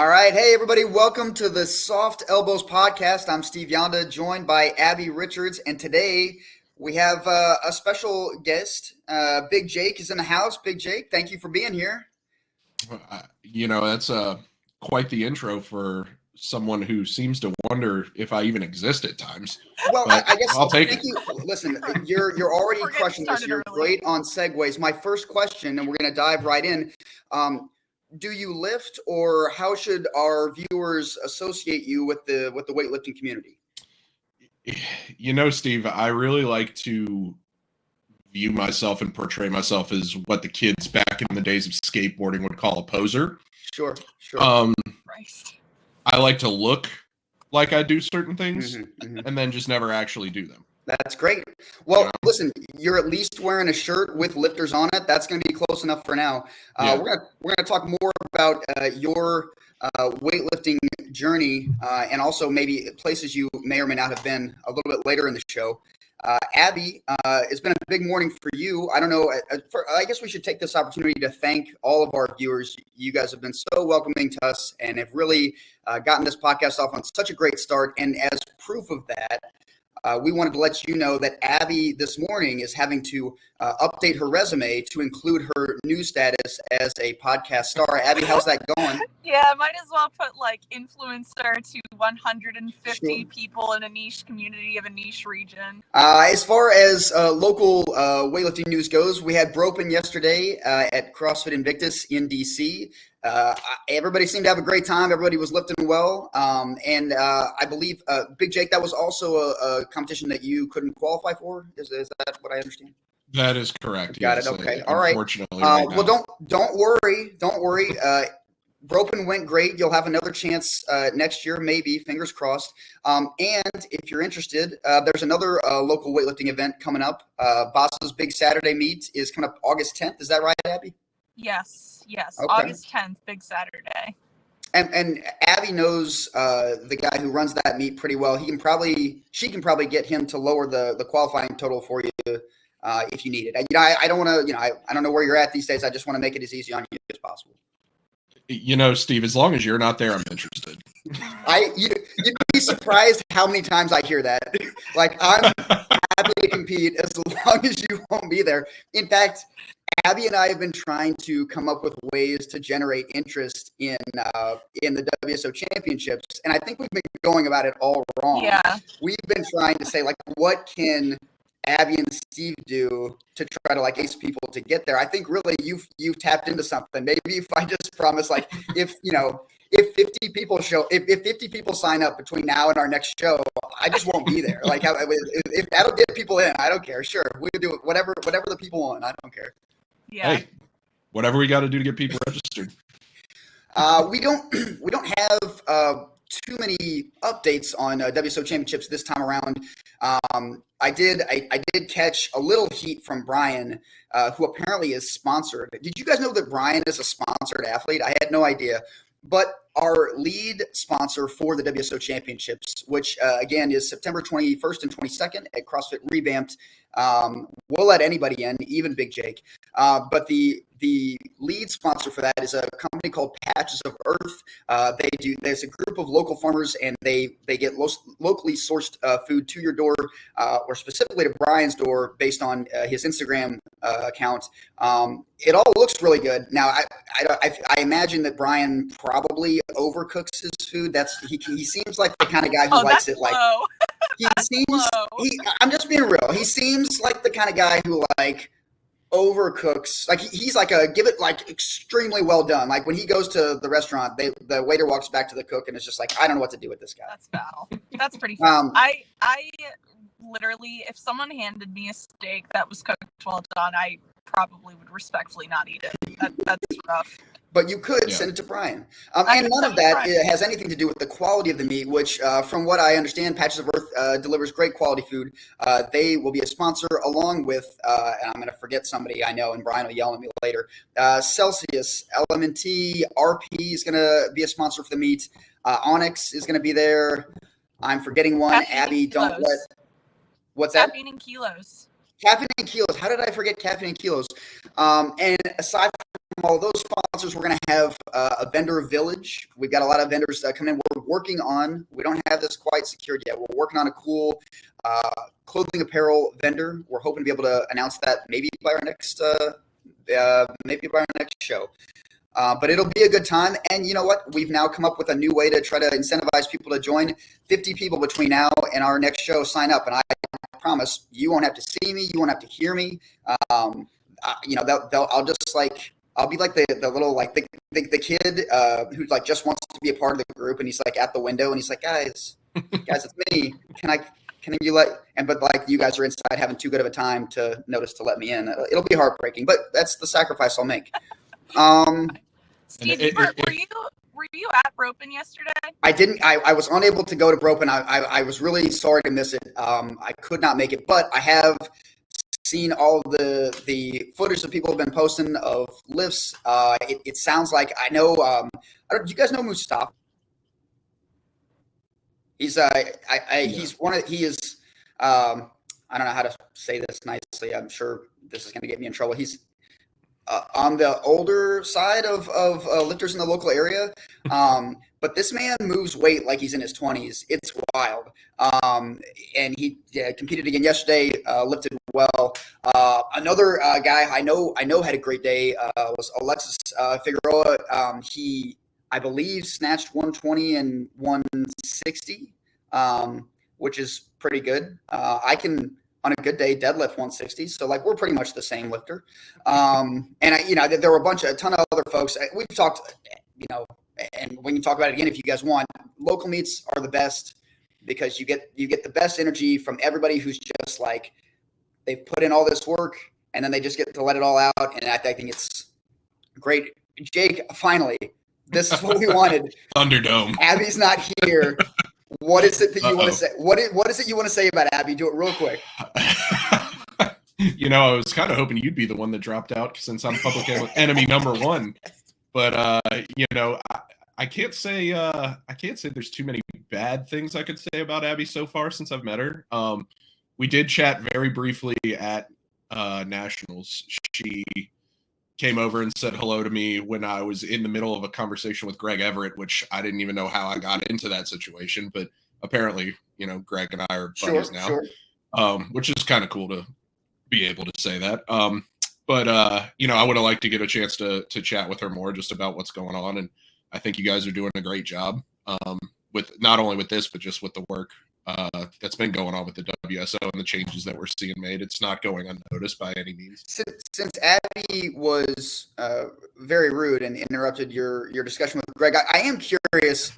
All right. Hey, everybody. Welcome to the Soft Elbows podcast. I'm Steve Yonda, joined by Abby Richards. And today we have a special guest. Big Jake is in the house. Big Jake, thank you for being here. That's quite the intro for someone who seems to wonder if I even exist at times. Well, I guess I'll take thank it. you. Listen, you're already We're crushing this. You're early. great on segues. My first question, and we're going to dive right in. Do you lift, or how should our viewers associate you with the weightlifting community? Steve, I really like to view myself and portray myself as what the kids back in the days of skateboarding would call a poser. Sure. Christ. I like to look like I do certain things and then just never actually do them. That's great. Well, listen, you're at least wearing a shirt with lifters on it. That's going to be close enough for now. We're gonna talk more about your weightlifting journey and also maybe places you may or may not have been a little bit later in the show. Abby, it's been a big morning for you. I don't know. I guess we should take this opportunity to thank all of our viewers. You guys have been so welcoming to us and have really gotten this podcast off on such a great start. And as proof of that, we wanted to let you know that Abby this morning is having to update her resume to include her new status as a podcast star. Abby, how's that going? Yeah, might as well put like influencer to 150 Sure. people in a niche community of a niche region. As far as local weightlifting news goes, we had Bropen yesterday at CrossFit Invictus in DC. Everybody seemed to have a great time. Everybody was lifting well. And I believe, Big Jake, that was also a competition that you couldn't qualify for. Is that what I understand? That is correct. Got yes, it. Okay. All right. Unfortunately, Well, don't worry. Don't worry. Bropen went great. You'll have another chance next year, maybe. Fingers crossed. And if you're interested, there's another local weightlifting event coming up. Boss's Big Saturday Meet is coming up August 10th. Is that right, Abby? Yes. Okay. August 10th, Big Saturday. And Abby knows the guy who runs that meet pretty well. She can probably get him to lower the qualifying total for you if you need it. I don't want to. I don't know where you're at these days. I just want to make it as easy on you as possible. Steve, as long as you're not there, I'm interested. You'd be surprised how many times I hear that. Like, I'm happy to compete as long as you won't be there. In fact, Abby and I have been trying to come up with ways to generate interest in the WSO championships, and I think we've been going about it all wrong. Yeah. We've been trying to say, like, what can Abby and Steve do to try to ace people to get there? I think really you've tapped into something. Maybe if I just promise, like, if 50 people if 50 people sign up between now and our next show, I just won't be there. Like, if that'll get people in, I don't care. Sure, we can do it. Whatever the people want, I don't care. Yeah. Hey, whatever we got to do to get people registered. We don't have too many updates on WSO championships this time around. I did catch a little heat from Brian, who apparently is sponsored. Did you guys know that Brian is a sponsored athlete? I had no idea. But our lead sponsor for the WSO championships, which again is September 21st and 22nd at CrossFit Revamped, we'll let anybody in, even Big Jake. But the lead sponsor for that is a company called Patches of Earth. There's a group of local farmers, and they get locally sourced food to your door, or specifically to Brian's door, based on his Instagram account. It all looks really good. Now, I imagine that Brian probably overcooks his food. He seems like the kind of guy who likes it like. Low. I'm just being real. He seems like the kind of guy who overcooks. Like, he's like give it extremely well done. Like, when he goes to the restaurant, the waiter walks back to the cook and is just like, I don't know what to do with this guy. That's foul. That's pretty foul. I literally, if someone handed me a steak that was cooked well done, I probably would respectfully not eat it. That's rough. But you could send it to Brian. And none of that has anything to do with the quality of the meat, which, from what I understand, Patches of Earth delivers great quality food. They will be a sponsor along with, and I'm going to forget somebody I know, and Brian will yell at me later, Celsius, LMNT, RP is going to be a sponsor for the meat. Onyx is going to be there. I'm forgetting one. Caffeine Abby, don't kilos. let. What's that? Caffeine and kilos. Caffeine and kilos. How did I forget caffeine and kilos? And aside all of those sponsors, we're going to have a vendor village. We've got a lot of vendors coming in. We're working on, we don't have this quite secured yet. We're working on a cool clothing apparel vendor. We're hoping to be able to announce that maybe by our next show. But it'll be a good time. And you know what? We've now come up with a new way to try to incentivize people to join. 50 people between now and our next show sign up. And I promise you won't have to see me. You won't have to hear me. I'll be like the little, like the kid who like just wants to be a part of the group. And he's like at the window and he's like, guys, it's me. Can you but like you guys are inside having too good of a time to notice to let me in. It'll be heartbreaking, but that's the sacrifice I'll make. Steve, were you at Bropen yesterday? I didn't. I was unable to go to Bropen. I was really sorry to miss it. I could not make it, but I have seen all the footage that people have been posting of lifts. It sounds like I know. Do you guys know Mustafa? He's he's one of he is. I don't know how to say this nicely. I'm sure this is going to get me in trouble. He's on the older side of lifters in the local area. But this man moves weight like he's in his 20s. It's wild. And he competed again yesterday, lifted well. Another guy I know had a great day was Alexis Figueroa. He, I believe, snatched 120 and 160, which is pretty good. I can, on a good day, deadlift 160. So like we're pretty much the same lifter. And there were a ton of other folks. We've talked, and we can talk about it again if you guys want. Local meets are the best because you get the best energy from everybody who's just like they've put in all this work and then they just get to let it all out. And I think it's great. Jake, finally, this is what we wanted. Thunderdome. Abby's not here. What is it that you want to say? What is it you want to say about Abby? Do it real quick. I was kind of hoping you'd be the one that dropped out since I'm public enemy number one. But I can't say there's too many bad things I could say about Abby so far since I've met her. We did chat very briefly at Nationals. She came over and said hello to me when I was in the middle of a conversation with Greg Everett, which I didn't even know how I got into that situation. But apparently, Greg and I are buddies now, which is kind of cool to be able to say that. But I would have liked to get a chance to chat with her more just about what's going on. And I think you guys are doing a great job with not only with this, but just with the work that's been going on with the WSO and the changes that we're seeing made. It's not going unnoticed by any means. Since Abby was very rude and interrupted your discussion with Greg, I am curious.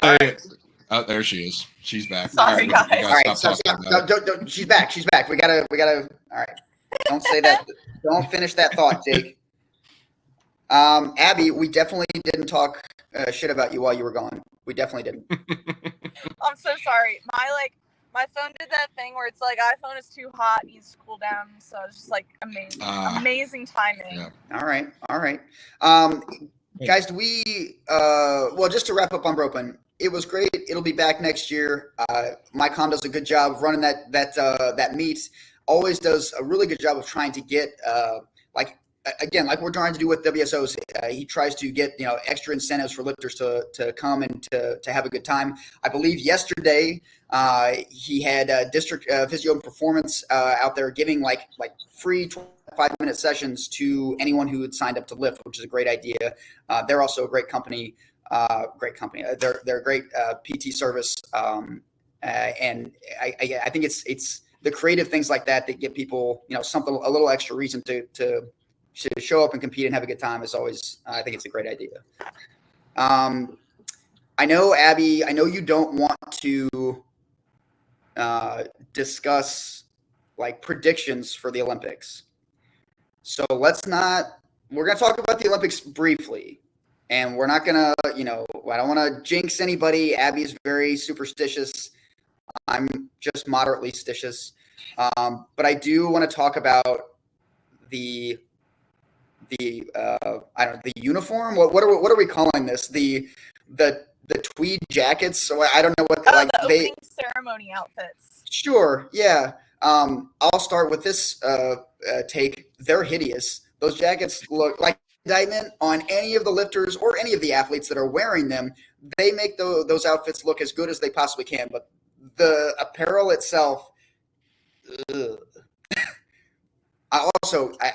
There she is. She's back. Sorry, guys. All right, don't, she's back. She's back. We gotta. All right. Don't say that. Don't finish that thought, Jake. Abby, we definitely didn't talk shit about you while you were gone. We definitely didn't. I'm so sorry. My phone did that thing where it's like iPhone is too hot, needs to cool down. So it's just like amazing timing. Yeah. All right. Guys, do we? Just to wrap up on Bropen, it was great. It'll be back next year. MyCom does a good job running that meet. Always does a really good job of trying to get like we're trying to do with WSOs. He tries to get extra incentives for lifters to come and to have a good time. I believe yesterday he had district physio and performance out there giving like free 25-minute sessions to anyone who had signed up to lift, which is a great idea. They're also a great company. They're a great PT service, and I think it's the creative things like that get people something a little extra reason to show up and compete and have a good time is always, I think it's a great idea. I know, Abby, you don't want to discuss like predictions for the Olympics. So we're going to talk about the Olympics briefly, and we're not going to, I don't want to jinx anybody. Abby's very superstitious. I'm just moderately stitious. But I do want to talk about the uniform. What are we calling this? The tweed jackets. So I don't know what the opening ceremony outfits. Sure. Yeah. I'll start with this take. They're hideous. Those jackets look like indictment on any of the lifters or any of the athletes that are wearing them. They make those outfits look as good as they possibly can, but the apparel itself. Ugh. I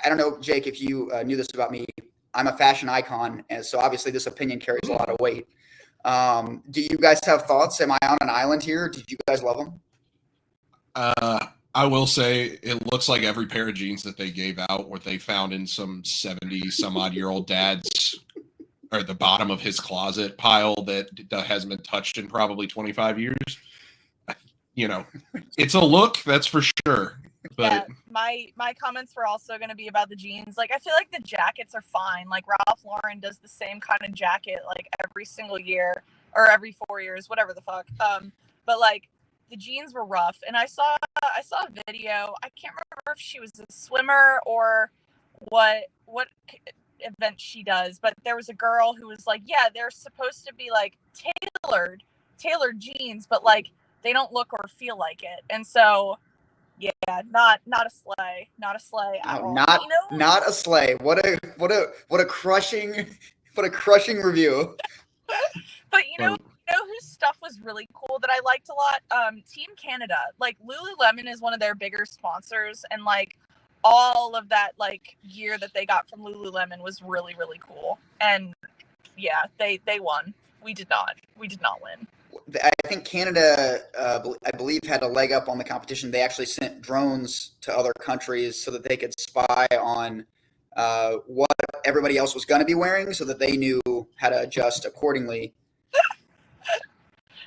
don't know, Jake, if you knew this about me. I'm a fashion icon, and so obviously this opinion carries a lot of weight. Do you guys have thoughts? Am I on an island here? Did you guys love them? I will say it looks like every pair of jeans that they gave out what they found in some 70-some-odd-year-old dad's or the bottom of his closet pile that hasn't been touched in probably 25 years. You know, it's a look, that's for sure. But yeah, my comments were also going to be about the jeans. Like, I feel like the jackets are fine. Like, Ralph Lauren does the same kind of jacket like every single year or every 4 years, whatever the fuck. But like the jeans were rough, and I saw a video. I can't remember if she was a swimmer or what event she does, but there was a girl who was like, yeah, they're supposed to be like tailored jeans, but like they don't look or feel like it. And so yeah, not a sleigh at all. Not a sleigh. What a crushing review. But you know whose stuff was really cool that I liked a lot? Team Canada. Like, Lululemon is one of their bigger sponsors, and like all of that like gear that they got from Lululemon was really, really cool. And yeah, they won. We did not win. I think Canada, I believe, had a leg up on the competition. They actually sent drones to other countries so that they could spy on what everybody else was going to be wearing, so that they knew how to adjust accordingly.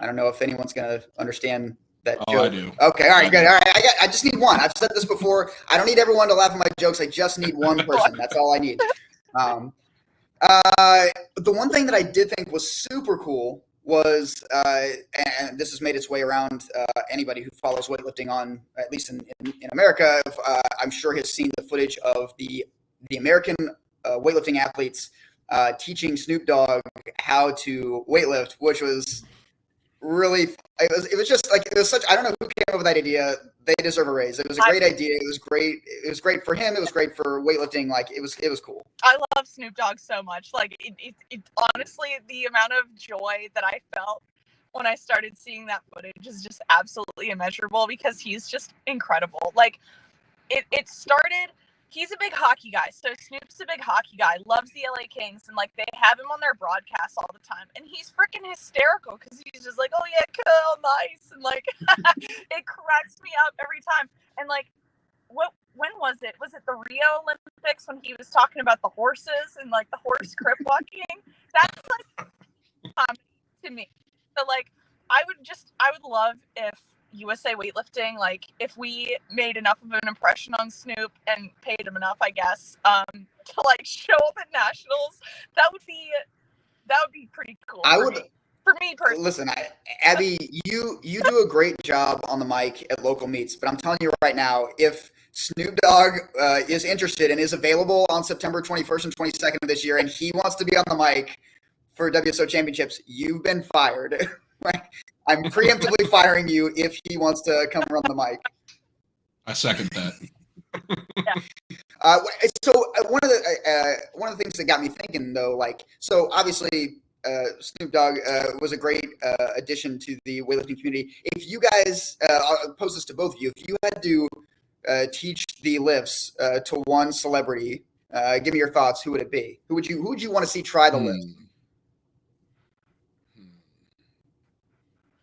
I don't know if anyone's going to understand that joke. I do. Okay, all right, good. All right, I just need one. I've said this before. I don't need everyone to laugh at my jokes. I just need one person. That's all I need. The one thing that I did think was super cool was, and this has made its way around anybody who follows weightlifting on, at least in America, I'm sure has seen the footage of the American weightlifting athletes teaching Snoop Dogg how to weightlift, which was really, it was just like, it was such, I don't know who came up with that idea. They deserve a raise. It was a great idea. It was great. It was great for him. It was great for weightlifting. Like, it was cool. I love Snoop Dogg so much. Like, it honestly, the amount of joy that I felt when I started seeing that footage is just absolutely immeasurable, because he's just incredible. Like, it started, he's a big hockey guy. So Snoop's a big hockey guy, loves the LA Kings, and like they have him on their broadcasts all the time. And he's freaking hysterical, because he's just like, oh yeah, cool, nice. And like, it cracks me up every time. And like, when was it? Was it the Rio Olympics when he was talking about the horses and like the horse crip walking? That's like comedy to me. So like, I would love if USA Weightlifting, like if we made enough of an impression on Snoop and paid him enough, I guess, to like show up at nationals, that would be pretty cool. For me personally. Listen, Abby, you do a great job on the mic at local meets, but I'm telling you right now, if Snoop Dogg is interested and is available on September 21st and 22nd of this year, and he wants to be on the mic for WSO Championships, you've been fired. I'm preemptively firing you if he wants to come run the mic. I second that. Yeah. So one of the things that got me thinking, though, like, so obviously Snoop Dogg was a great addition to the weightlifting community. If you guys, I'll pose this to both of you, if you had to teach the lifts to one celebrity, give me your thoughts. Who would it be? Who would you want to see try the lift?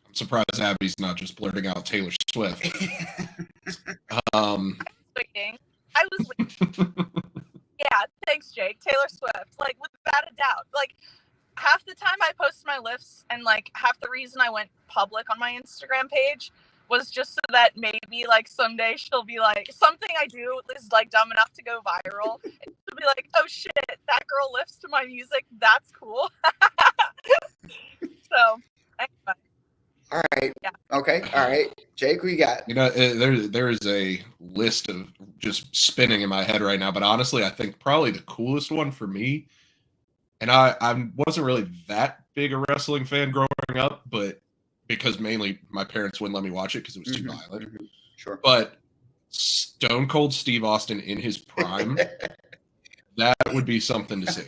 I'm surprised Abby's not just blurting out Taylor Swift. I was waiting. Yeah, thanks, Jake. Taylor Swift, like, without a doubt. Like, half the time I post my lifts, and like half the reason I went public on my Instagram page was just so that maybe like someday she'll be like, something I do is like dumb enough to go viral, and she'll be like, oh shit, that girl lifts to my music, that's cool. So anyway. All right. Yeah. Okay. All right. Jake, who you got? You know, there is a list of just spinning in my head right now, but honestly, I think probably the coolest one for me, and I wasn't really that big a wrestling fan growing up, but because mainly my parents wouldn't let me watch it because it was too violent. Sure. But Stone Cold Steve Austin in his prime, That would be something to see.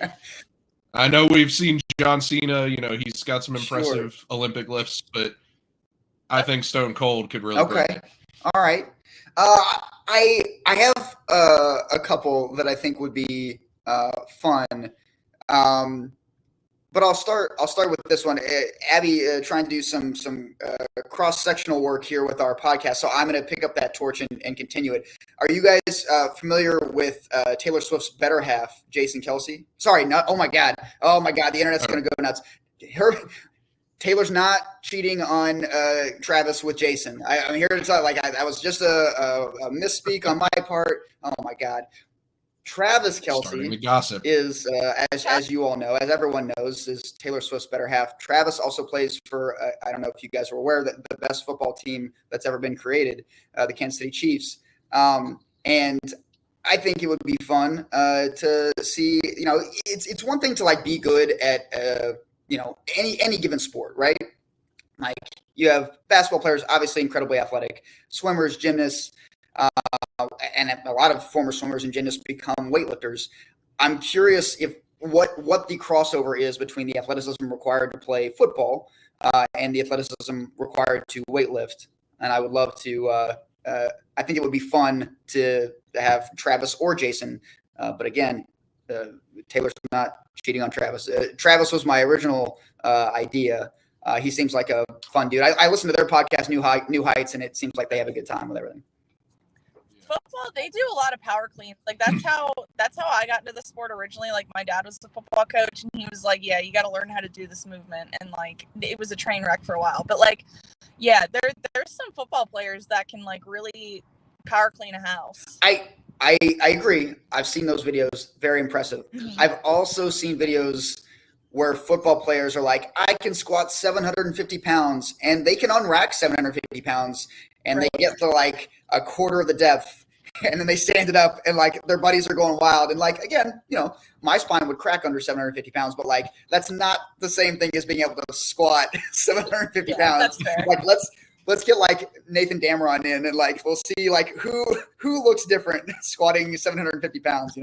I know we've seen John Cena, he's got some impressive Olympic lifts, but I think Stone Cold could really bring it. All right. I have a couple that I think would be fun. But I'll start with this one. Abby trying to do some cross-sectional work here with our podcast, so I'm going to pick up that torch and continue it. Are you guys familiar with Taylor Swift's better half, Jason Kelce? Sorry, not. Oh my god, the internet's going to go nuts. Taylor's not cheating on Travis with Jason. I'm here to tell you, that was just a misspeak on my part. Oh my god. Travis Kelce is, as you all know, as everyone knows, is Taylor Swift's better half. Travis also plays for, I don't know if you guys are aware, that the best football team that's ever been created, the Kansas City Chiefs. And I think it would be fun to see, it's one thing to be good at, any given sport, right? Like you have basketball players, obviously incredibly athletic, swimmers, gymnasts, and a lot of former swimmers and gymnasts become weightlifters. I'm curious if what the crossover is between the athleticism required to play football and the athleticism required to weightlift. And I would love to. I think it would be fun to have Travis or Jason. But again, Taylor's not cheating on Travis. Travis was my original idea. He seems like a fun dude. I listened to their podcast, New Heights, and it seems like they have a good time with everything. Football, they do a lot of power cleans. That's how I got into the sport originally. My dad was a football coach, and he was like, "Yeah, you got to learn how to do this movement." And it was a train wreck for a while. But there's some football players that can really power clean a house. I agree. I've seen those videos. Very impressive. Mm-hmm. I've also seen videos where football players are like, I can squat 750 pounds, and they can unrack 750 pounds, and they get to a quarter of the depth, and then they stand it up, and their buddies are going wild. And again, my spine would crack under 750 pounds, but that's not the same thing as being able to squat 750 pounds. That's fair. Let's get Nathan Dameron in, and we'll see who looks different squatting 750 pounds.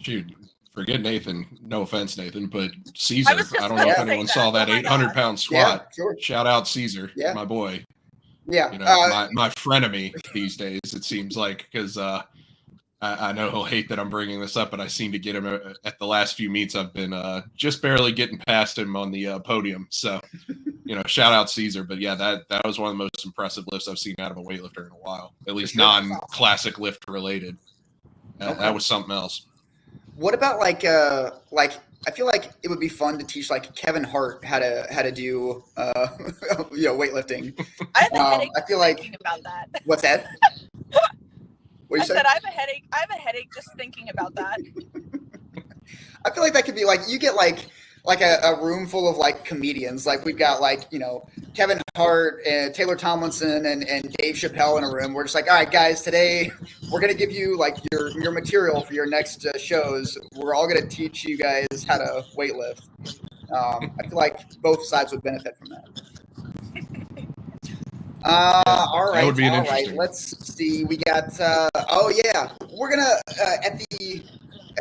Shoot, forget Nathan. No offense, Nathan, but Caesar. I don't know if anyone saw that 800-pound squat. Yeah, sure. Shout out Caesar, my boy. Yeah, my frenemy these days. It seems like, because I know he'll hate that I'm bringing this up, but I seem to get him at the last few meets. I've been just barely getting past him on the podium. So, shout out Caesar. But yeah, that was one of the most impressive lifts I've seen out of a weightlifter in a while, at least non-classic lift related. That was something else. What about I feel like it would be fun to teach Kevin Hart how to do weightlifting. I have a headache. I feel thinking about that. What's that? What you said? I have a headache. I have a headache just thinking about that. I feel like that could be you get a room full of comedians. We've got Kevin Hart and Taylor Tomlinson and Dave Chappelle in a room. We're just all right, guys, today we're going to give you your material for your next shows. We're all going to teach you guys how to weightlift. I feel like both sides would benefit from that. All right. That would be all right. Let's see. We got, we're going to,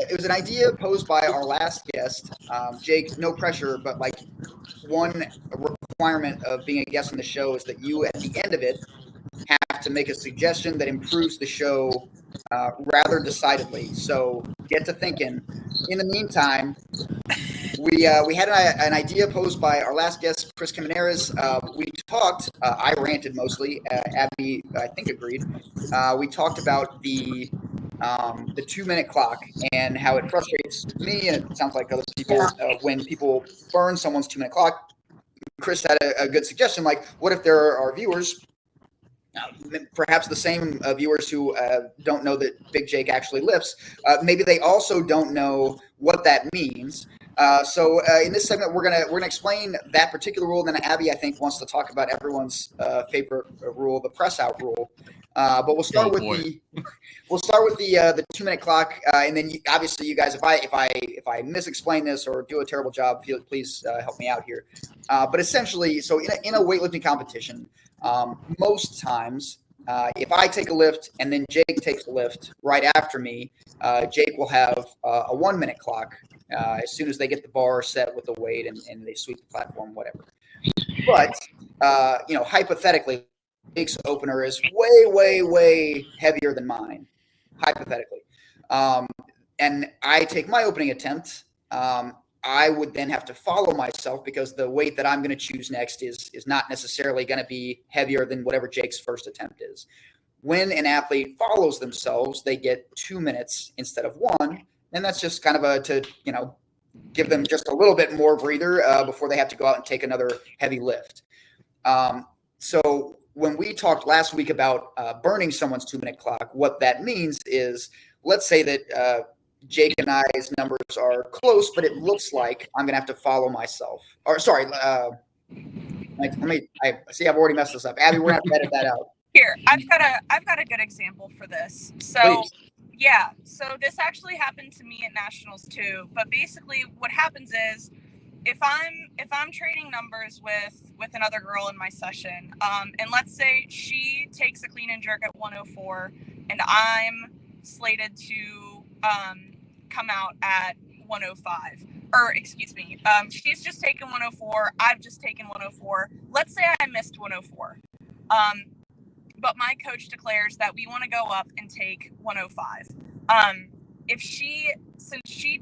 it was an idea posed by our last guest, Jake. No pressure, but one requirement of being a guest on the show is that you, at the end of it, have to make a suggestion that improves the show rather decidedly. So get to thinking. In the meantime, we had an idea posed by our last guest, Chris Jimenez. We talked. I ranted mostly. Abby, I think, agreed. We talked about the 2-minute clock and how it frustrates me, and it sounds like other people when people burn someone's 2-minute clock. Chris had a good suggestion, what if there are viewers, perhaps the same viewers who don't know that Big Jake actually lifts, maybe they also don't know what that means. So in this segment, we're gonna explain that particular rule. Then Abby, I think, wants to talk about everyone's favorite rule, the press out rule. But we'll start with the 2-minute clock, and then obviously you guys, if I misexplain this or do a terrible job, please help me out here. But essentially, so in a weightlifting competition, most times If I take a lift and then Jake takes a lift right after me, Jake will have a 1 minute clock as soon as they get the bar set with the weight and they sweep the platform, whatever. But, hypothetically, Jake's opener is way, way, way heavier than mine, hypothetically. And I take my opening attempt. I would then have to follow myself because the weight that I'm going to choose next is not necessarily going to be heavier than whatever Jake's first attempt is. When an athlete follows themselves, they get 2 minutes instead of one, and that's just kind of to give them just a little bit more breather before they have to go out and take another heavy lift. So when we talked last week about burning someone's 2 minute clock, what that means is, let's say that Jake and I's numbers are close, but it looks like I'm going to have to follow myself. Or sorry, I see I've already messed this up. Abby, we're going to have to edit that out. Here, I've got a good example for this. So, Please. yeah, so this actually happened to me at nationals too. But basically, what happens is, if I'm trading numbers with another girl in my session, and let's say she takes a clean and jerk at 104, and I'm slated to come out at 105, or excuse me, she's just taken 104, I've just taken 104. Let's say I missed 104, but my coach declares that we want to go up and take 105. Since she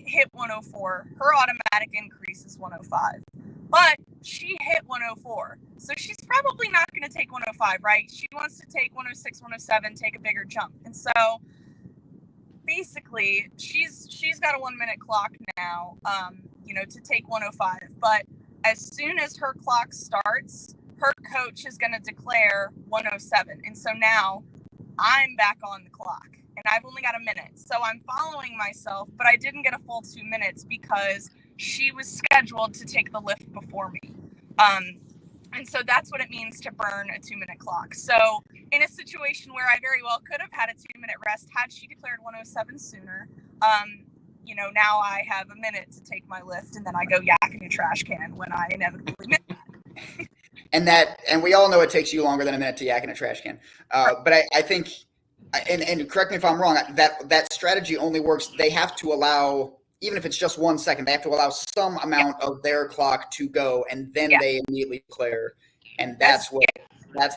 hit 104, her automatic increase is 105, but she hit 104, so she's probably not going to take 105, right? She wants to take 106, 107, take a bigger jump. And so basically she's got a 1 minute clock now, to take 105, but as soon as her clock starts, her coach is going to declare 107, and so now I'm back on the clock and I've only got a minute, so I'm following myself, but I didn't get a full 2 minutes because she was scheduled to take the lift before me. And so that's what it means to burn a 2 minute clock. So in a situation where I very well could have had a 2 minute rest had she declared 107 sooner, now I have a minute to take my lift, and then I go yak in a trash can when I inevitably miss that. And we all know it takes you longer than a minute to yak in a trash can. But I think, and correct me if I'm wrong, that strategy only works. They have to allow, even if it's just 1 second, they have to allow some amount of their clock to go, and then they immediately declare. And that's the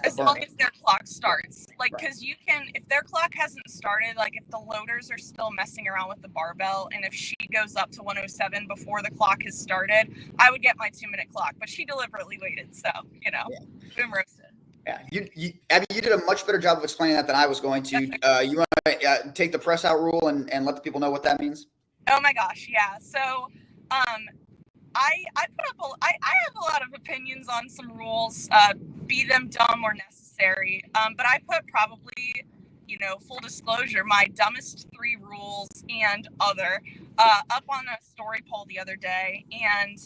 as long as their clock starts, because you can, if their clock hasn't started, if the loaders are still messing around with the barbell, and if she goes up to 107 before the clock has started, I would get my 2 minute clock, but she deliberately waited, so boom roasted. Yeah, Abby, you did a much better job of explaining that than I was going to. You want to take the press out rule and let the people know what that means? Oh my gosh, yeah. So, I have a lot of opinions on some rules, be them dumb or necessary. But I put probably, full disclosure, my dumbest 3 rules and other up on a story poll the other day, and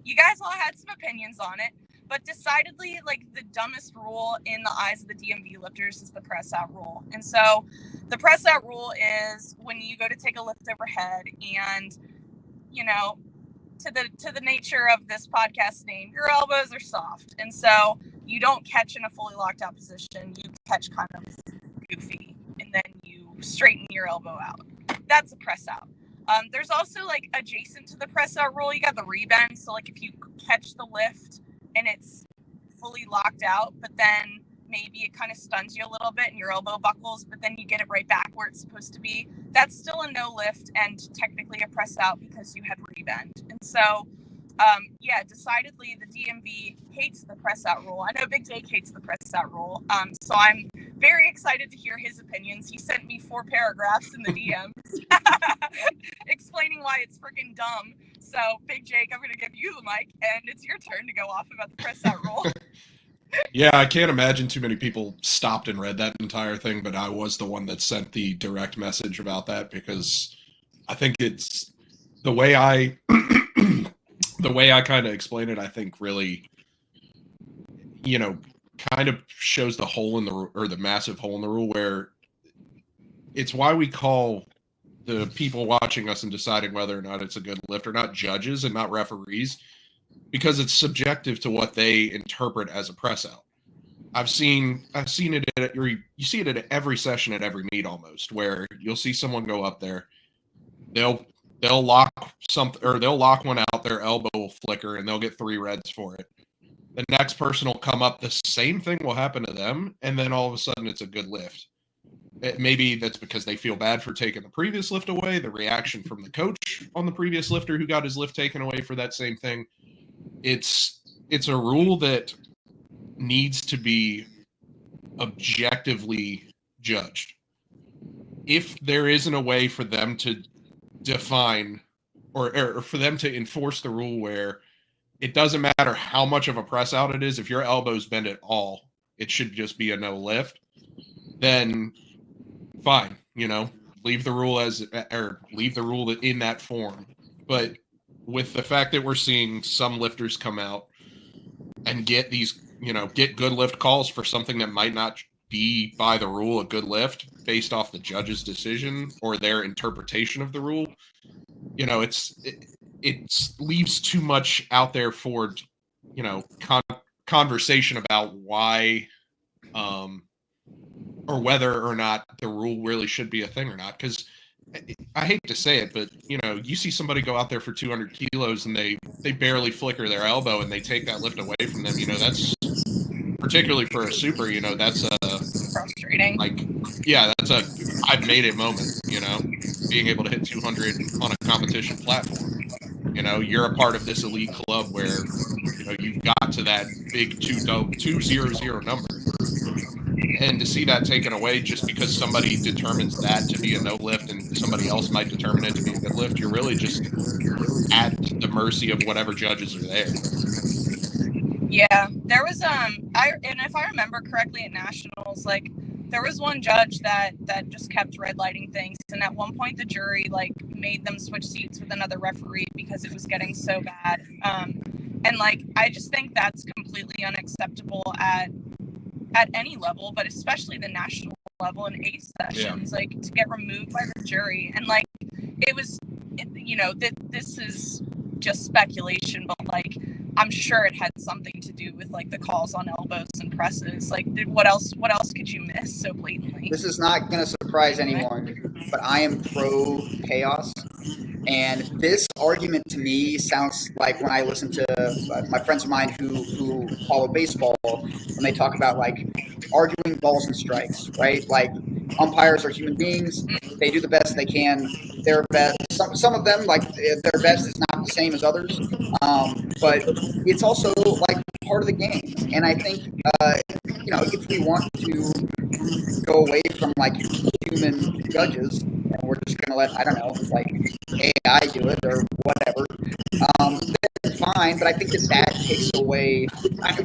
you guys all had some opinions on it. But decidedly, the dumbest rule in the eyes of the DMV lifters is the press out rule. And so the press out rule is when you go to take a lift overhead and, to the nature of this podcast name, your elbows are soft. And so you don't catch in a fully locked out position. You catch kind of goofy, and then you straighten your elbow out. That's a press out. There's also adjacent to the press out rule, you got the rebend. So if you catch the lift and it's fully locked out, but then maybe it kind of stuns you a little bit and your elbow buckles, but then you get it right back where it's supposed to be, that's still a no lift and technically a press out because you had rebend. And so, decidedly the DMV hates the press out rule. I know Big Jake hates the press out rule. So I'm very excited to hear his opinions. He sent me 4 paragraphs in the DMs explaining why it's freaking dumb. So, Big Jake, I'm going to give you the mic, and it's your turn to go off about the press out rule. Yeah, I can't imagine too many people stopped and read that entire thing, but I was the one that sent the direct message about that because I think it's the way I kind of explain it, I think really, kind of shows the hole in the massive hole in the rule where it's why we call the people watching us and deciding whether or not it's a good lift or not judges and not referees, because it's subjective to what they interpret as a press out. I've seen it you see it at every session at every meet almost, where you'll see someone go up there, they'll lock something, or they'll lock one out, their elbow will flicker, and they'll get 3 reds for it. The next person will come up, the same thing will happen to them, and then all of a sudden it's a good lift. Maybe that's because they feel bad for taking the previous lift away, the reaction from the coach on the previous lifter who got his lift taken away for that same thing. It's a rule that needs to be objectively judged. If there isn't a way for them to define or for them to enforce the rule where it doesn't matter how much of a press out it is, if your elbows bend at all, it should just be a no lift, then fine, leave the rule in that form. But with the fact that we're seeing some lifters come out and get good lift calls for something that might not be by the rule a good lift based off the judge's decision or their interpretation of the rule, it leaves too much out there for conversation about why or whether or not the rule really should be a thing or not. Because I hate to say it, but you see somebody go out there for 200 kilos and they barely flicker their elbow and they take that lift away from them. That's particularly for a super. That's a frustrating. That's a I've made it moment. Being able to hit 200 on a competition platform. You're a part of this elite club where you've got to that big 200 number. And to see that taken away just because somebody determines that to be a no lift and somebody else might determine it to be a good lift, you're really just at the mercy of whatever judges are there. Yeah, there was and if I remember correctly at nationals, there was one judge that just kept red lighting things, and at one point the jury made them switch seats with another referee because it was getting so bad. And I just think that's completely unacceptable at any level, but especially the national level and A sessions, to get removed by the jury. And this is just speculation, but I'm sure it had something to do with the calls on elbows and presses. What else could you miss so blatantly? This is not going to surprise anyone, but I am pro chaos. And this argument to me sounds like when I listen to my friends of mine who follow baseball, when they talk about arguing balls and strikes, right? Umpires are human beings. They do the best they can. Their best, some of them, their best is not the same as others. But it's also part of the game. And I think, if we want to go away from human judges, and we're just going to let, I don't know, AI do it or whatever, then fine. But I think that takes away,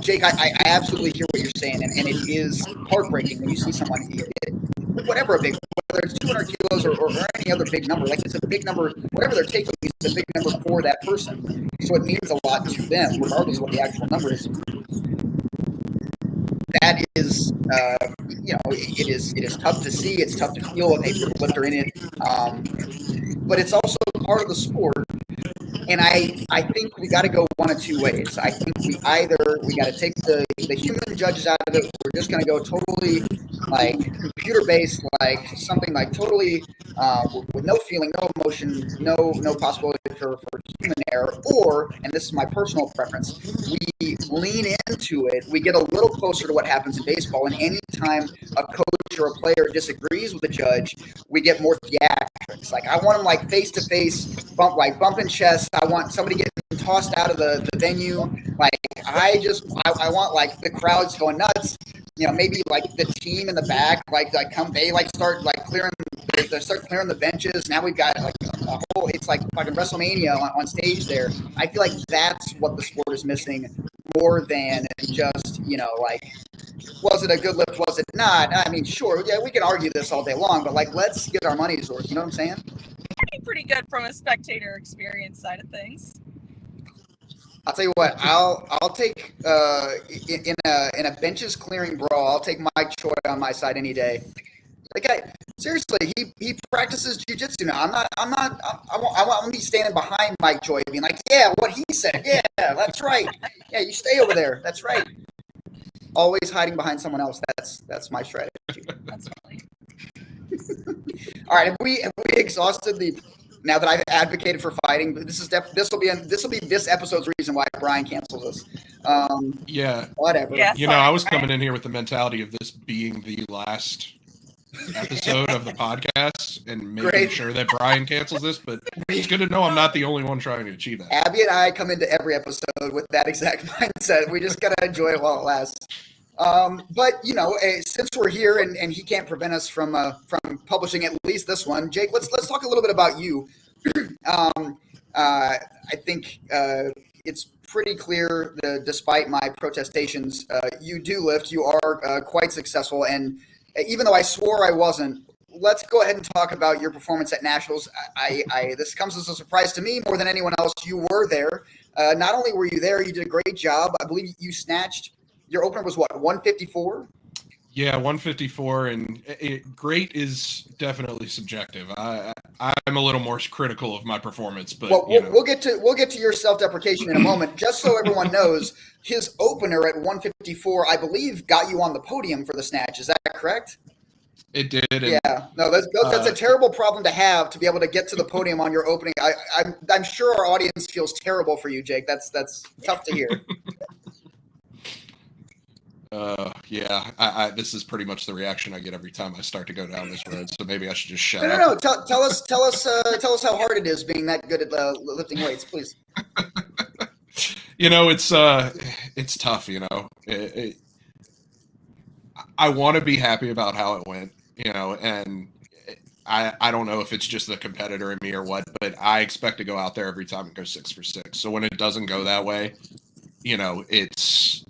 Jake, I absolutely hear what you're saying, and it is heartbreaking when you see someone hit whatever whether it's 200 kilos or any other big number. It's a big number, whatever they're taking is a big number for that person. So it means a lot to them, regardless of what the actual number is. That is, it is tough to see. It's tough to feel if a lifter in it. But it's also part of the sport. And I think we got to go one of two ways. I think we got to take the human judges out of it. We're just going to go totally computer based, something totally with no feeling, no emotion, no possibility for human error. Or, and this is my personal preference, we lean into it. We get a little closer to what happens in baseball. And anytime a coach or a player disagrees with a judge, we get more theatrics. I want them face to face, bumping chests. I want somebody getting tossed out of the venue. I want the crowds going nuts. Maybe the team in the back, they start clearing the benches. Now we've got a whole, it's fucking WrestleMania on stage there. I feel that's what the sport is missing more than just, was it a good lift? Was it not? I mean, sure. Yeah, we can argue this all day long, but let's get our money's worth. You know what I'm saying? That'd be pretty good from a spectator experience side of things. I'll tell you what. I'll take in a benches clearing brawl. I'll take Mike Choi on my side any day. Seriously, he practices jiu-jitsu now. I want to be standing behind Mike Choi, being yeah, what he said. Yeah, that's right. Yeah, you stay over there. That's right. always hiding behind someone else. That's my strategy. That's funny. All right, have we exhausted the? Now that I've advocated for fighting, this will be this episode's reason why Brian cancels us. Yeah. Whatever. Yeah. You know, I was coming in here with the mentality of this being the last episode of the podcast and making Great. sure that Brian cancels this, but it's good to know I'm not the only one trying to achieve that. Abby and I come into every episode with that exact mindset. We just gotta enjoy it while it lasts. But since we're here and he can't prevent us from publishing at least this one, Jake, let's talk a little bit about you. I think it's pretty clear that despite my protestations, you do lift. You are quite successful, and even though I swore I wasn't, let's go ahead and talk about your performance at Nationals. This comes as a surprise to me more than anyone else. You were there. Not only were you there, you did a great job. I believe you snatched. Your opener was what, 154? Yeah, 154, and great is definitely subjective. I'm a little more critical of my performance, but we'll get to your self-deprecation in a moment. Just so everyone knows, his opener at 154, I believe, got you on the podium for the snatch. Is that correct? It did. Yeah, no, that's a terrible problem to have, to be able to get to the podium on your opening. I'm sure our audience feels terrible for you, Jake. That's tough to hear. This is pretty much the reaction I get every time I start to go down this road. So maybe I should just shut up. No. Tell us how hard it is being that good at lifting weights, please. It's tough. I want to be happy about how it went. And I don't know if it's just the competitor in me or what, but I expect to go out there every time and go 6 for 6. So when it doesn't go that way, it's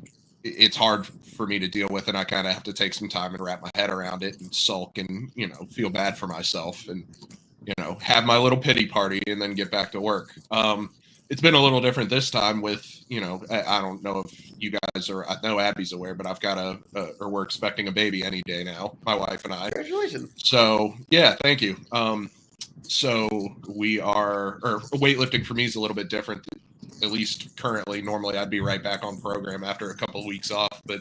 hard for me to deal with, and I kind of have to take some time and wrap my head around it and sulk and, feel bad for myself and, have my little pity party and then get back to work. It's been a little different this time with, I don't know if you guys are, I know Abby's aware, but I've got we're expecting a baby any day now, my wife and I. Congratulations. So yeah, thank you. So weightlifting for me is a little bit different, at least currently. Normally I'd be right back on program after a couple of weeks off, but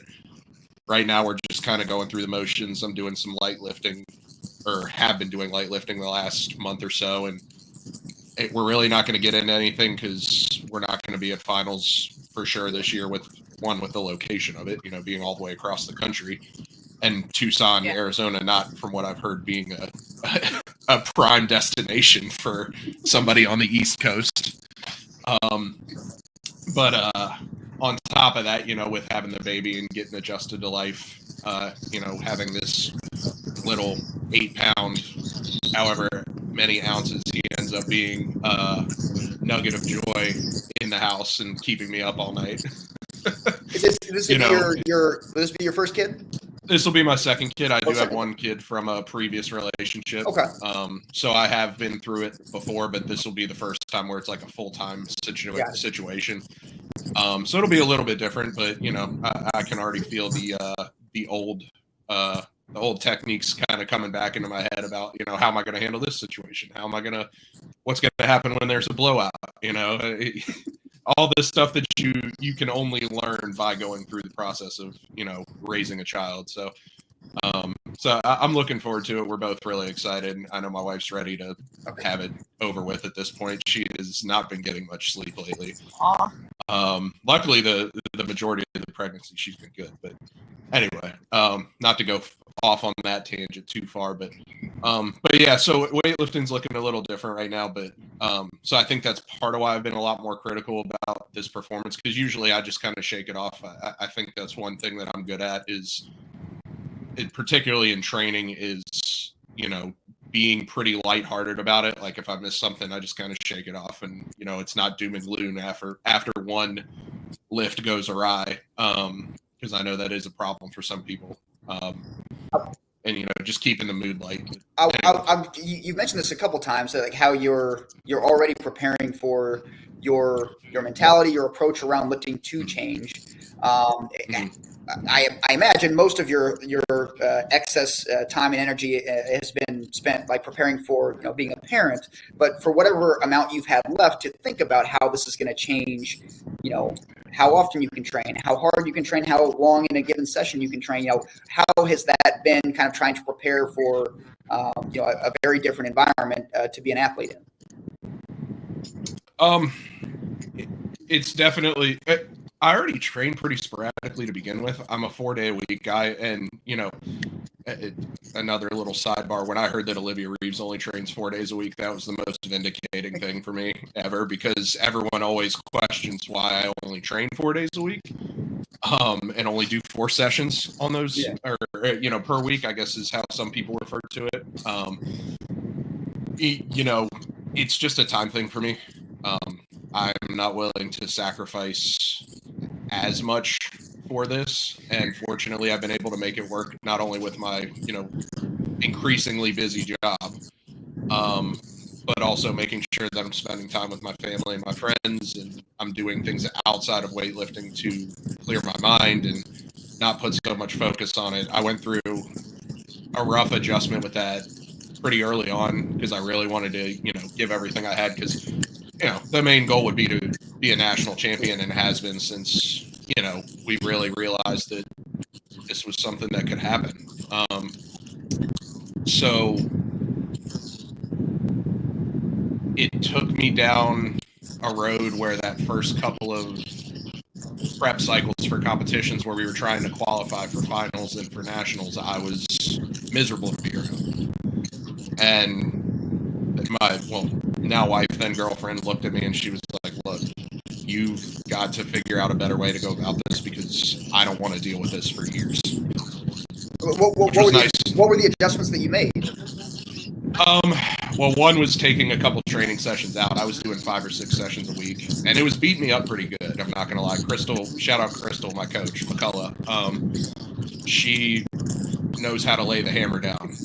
right now we're just kind of going through the motions. I'm doing some light lifting, or have been doing light lifting the last month or so, and we're really not going to get into anything because we're not going to be at finals for sure this year, with the location of it, being all the way across the country, and Tucson, Arizona, not, from what I've heard, being a prime destination for somebody on the East Coast. But on top of that, with having the baby and getting adjusted to life, having this little 8-pound, however many ounces he ends up being, nugget of joy in the house and keeping me up all night. Is this be your first kid? This will be my second kid. I do have one kid from a previous relationship. Okay. So I have been through it before, but this will be the first time where it's like a full-time situation. So it'll be a little bit different, but I can already feel the old techniques kind of coming back into my head about, how am I going to handle this situation? What's going to happen when there's a blowout? All this stuff that you can only learn by going through the process of, raising a child. So I'm looking forward to it. We're both really excited. I know my wife's ready to have it over with at this point. She has not been getting much sleep lately. Luckily the majority of the pregnancy, she's been good, but anyway, not to go off on that tangent too far, but yeah, so weightlifting's looking a little different right now, but so I think that's part of why I've been a lot more critical about this performance, because usually I just kind of shake it off. I think that's one thing that I'm good at, is particularly in training, is being pretty lighthearted about it. Like if I miss something, I just kind of shake it off, and it's not doom and gloom after one lift goes awry, because I know that is a problem for some people. And just keeping the mood light. You mentioned this a couple times, like how you're already preparing for your mentality, your approach around lifting to change. I imagine most of your excess time and energy has been spent like preparing for being a parent, but for whatever amount you've had left to think about how this is going to change how often you can train, how hard you can train, how long in a given session you can train. How has that been kind of trying to prepare for a very different environment to be an athlete in? It's definitely. I already train pretty sporadically to begin with. I'm a 4-day-a-week guy, and another little sidebar. When I heard that Olivia Reeves only trains 4 days a week, that was the most vindicating thing for me ever, because everyone always questions why I only train 4 days a week, and only do 4 sessions on those, or per week, I guess is how some people refer to it. It's just a time thing for me. I'm not willing to sacrifice as much for this, and fortunately I've been able to make it work, not only with my increasingly busy job, but also making sure that I'm spending time with my family and my friends, and I'm doing things outside of weightlifting to clear my mind and not put so much focus on it. I went through a rough adjustment with that pretty early on, because I really wanted to give everything I had, because the main goal would be to be a national champion, and has been since, we really realized that this was something that could happen. So it took me down a road where that first couple of prep cycles for competitions where we were trying to qualify for finals and for nationals, I was miserable to be around. And my now wife, then girlfriend, looked at me and she was like, look, you've got to figure out a better way to go about this, because I don't want to deal with this for years. What were the adjustments that you made? Well, one was taking a couple training sessions out. I was doing 5 or 6 sessions a week, and it was beating me up pretty good. I'm not gonna lie. Crystal, shout out Crystal, my coach, McCullough. She knows how to lay the hammer down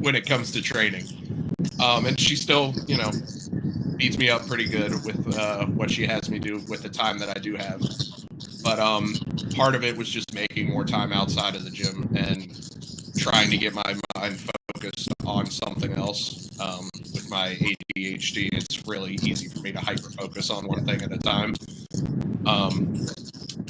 when it comes to training. And she still, beats me up pretty good with what she has me do with the time that I do have. But part of it was just making more time outside of the gym and trying to get my mind focused on something else. With my ADHD, it's really easy for me to hyper-focus on one thing at a time.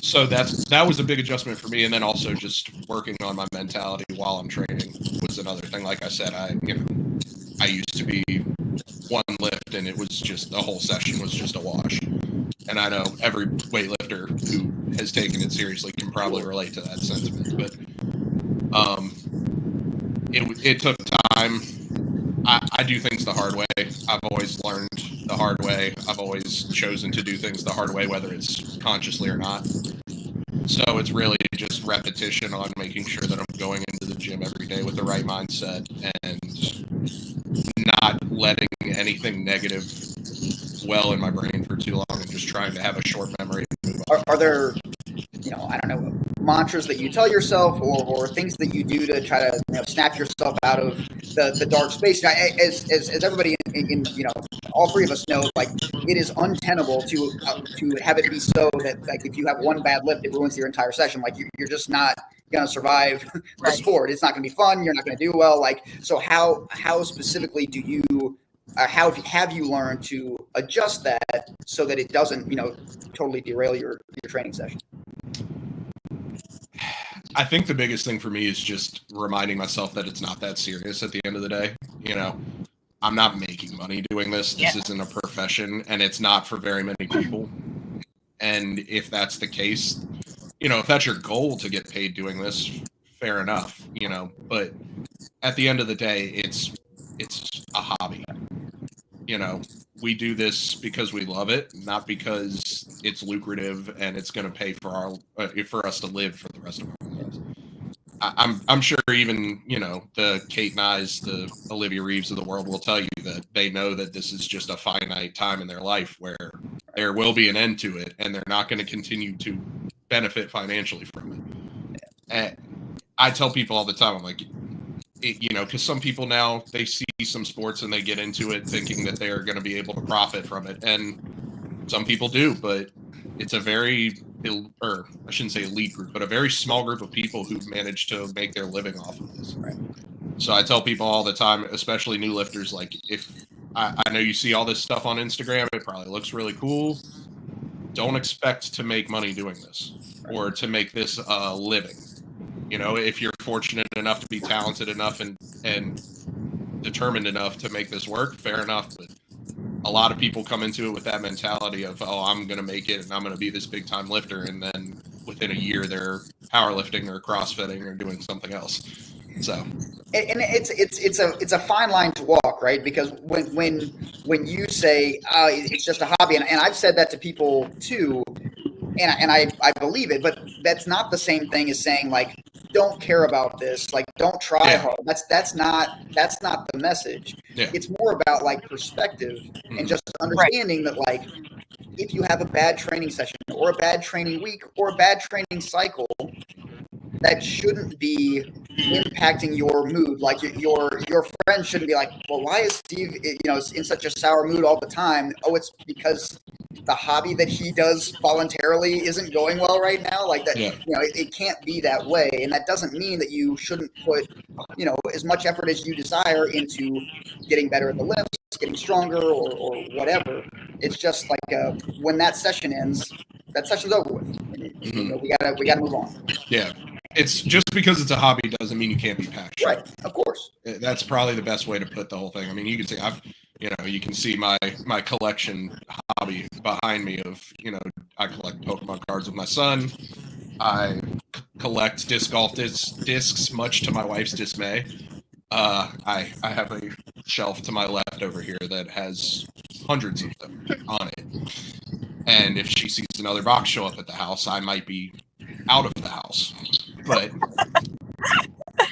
So that was a big adjustment for me, and then also just working on my mentality while I'm training was another thing. Like I said, I used to be one lift, and it was just the whole session was just a wash. And I know every weightlifter who has taken it seriously can probably relate to that sentiment. But it took time. I do things the hard way. I've always learned the hard way. I've always chosen to do things the hard way, whether it's consciously or not. So it's really just repetition on making sure that I'm going into the gym every day with the right mindset and not letting anything negative dwell in my brain for too long, and just trying to have a short memory. Are there, I don't know, mantras that you tell yourself, or things that you do to try to snap yourself out of the dark space? As everybody in all three of us know, like, it is untenable to have it be so that, like, if you have one bad lift, it ruins your entire session. Like, you're just not going to survive the sport. It's not going to be fun. You're not going to do well. Like, so how specifically do you? How have you learned to adjust that so that it doesn't, totally derail your training session? I think the biggest thing for me is just reminding myself that it's not that serious at the end of the day. I'm not making money doing this. This isn't a profession, and it's not for very many people. And if that's the case, if that's your goal to get paid doing this, fair enough, but at the end of the day, it's a hobby. We do this because we love it, not because it's lucrative and it's going to pay for us to live for the rest of our lives. I'm sure even the Kate Nyes, the Olivia Reeves of the world will tell you that they know that this is just a finite time in their life where there will be an end to it, and they're not going to continue to benefit financially from it. And I tell people all the time, I'm like, because some people now, they see some sports and they get into it thinking that they're going to be able to profit from it. And some people do, but it's a very, or I shouldn't say elite group, but a very small group of people who've managed to make their living off of this. Right. So I tell people all the time, especially new lifters, like, if I know you see all this stuff on Instagram, it probably looks really cool. don't expect to make money doing this or to make this a living. You know, if you're fortunate enough to be talented enough and determined enough to make this work, fair enough. But a lot of people come into it with that mentality of, oh, I'm going to make it and I'm going to be this big time lifter. And then within a year, they're powerlifting or CrossFitting or doing something else. So, and it's a fine line to walk, right? Because when you say it's just a hobby, and I've said that to people too, and I believe it, but that's not the same thing as saying like don't care about this, like don't try hard. That's not the message. Yeah. It's more about like perspective and just understanding that like if you have a bad training session or a bad training week or a bad training cycle, that shouldn't be impacting your mood. Like your friends shouldn't be like, well, why is Steve, in such a sour mood all the time? Oh, it's because the hobby that he does voluntarily isn't going well right now. Like that, it can't be that way. And that doesn't mean that you shouldn't put, as much effort as you desire into getting better at the lifts, getting stronger or whatever. It's just like when that session ends, that session's over with. And, we gotta move on. Yeah. It's just because it's a hobby doesn't mean you can't be passionate. Right, of course. That's probably the best way to put the whole thing. I mean, you can see you can see my collection hobby behind me of, I collect Pokemon cards with my son. I collect disc golf discs, much to my wife's dismay. I have a shelf to my left over here that has hundreds of them on it. And if she sees another box show up at the house, I might be out of the house. But,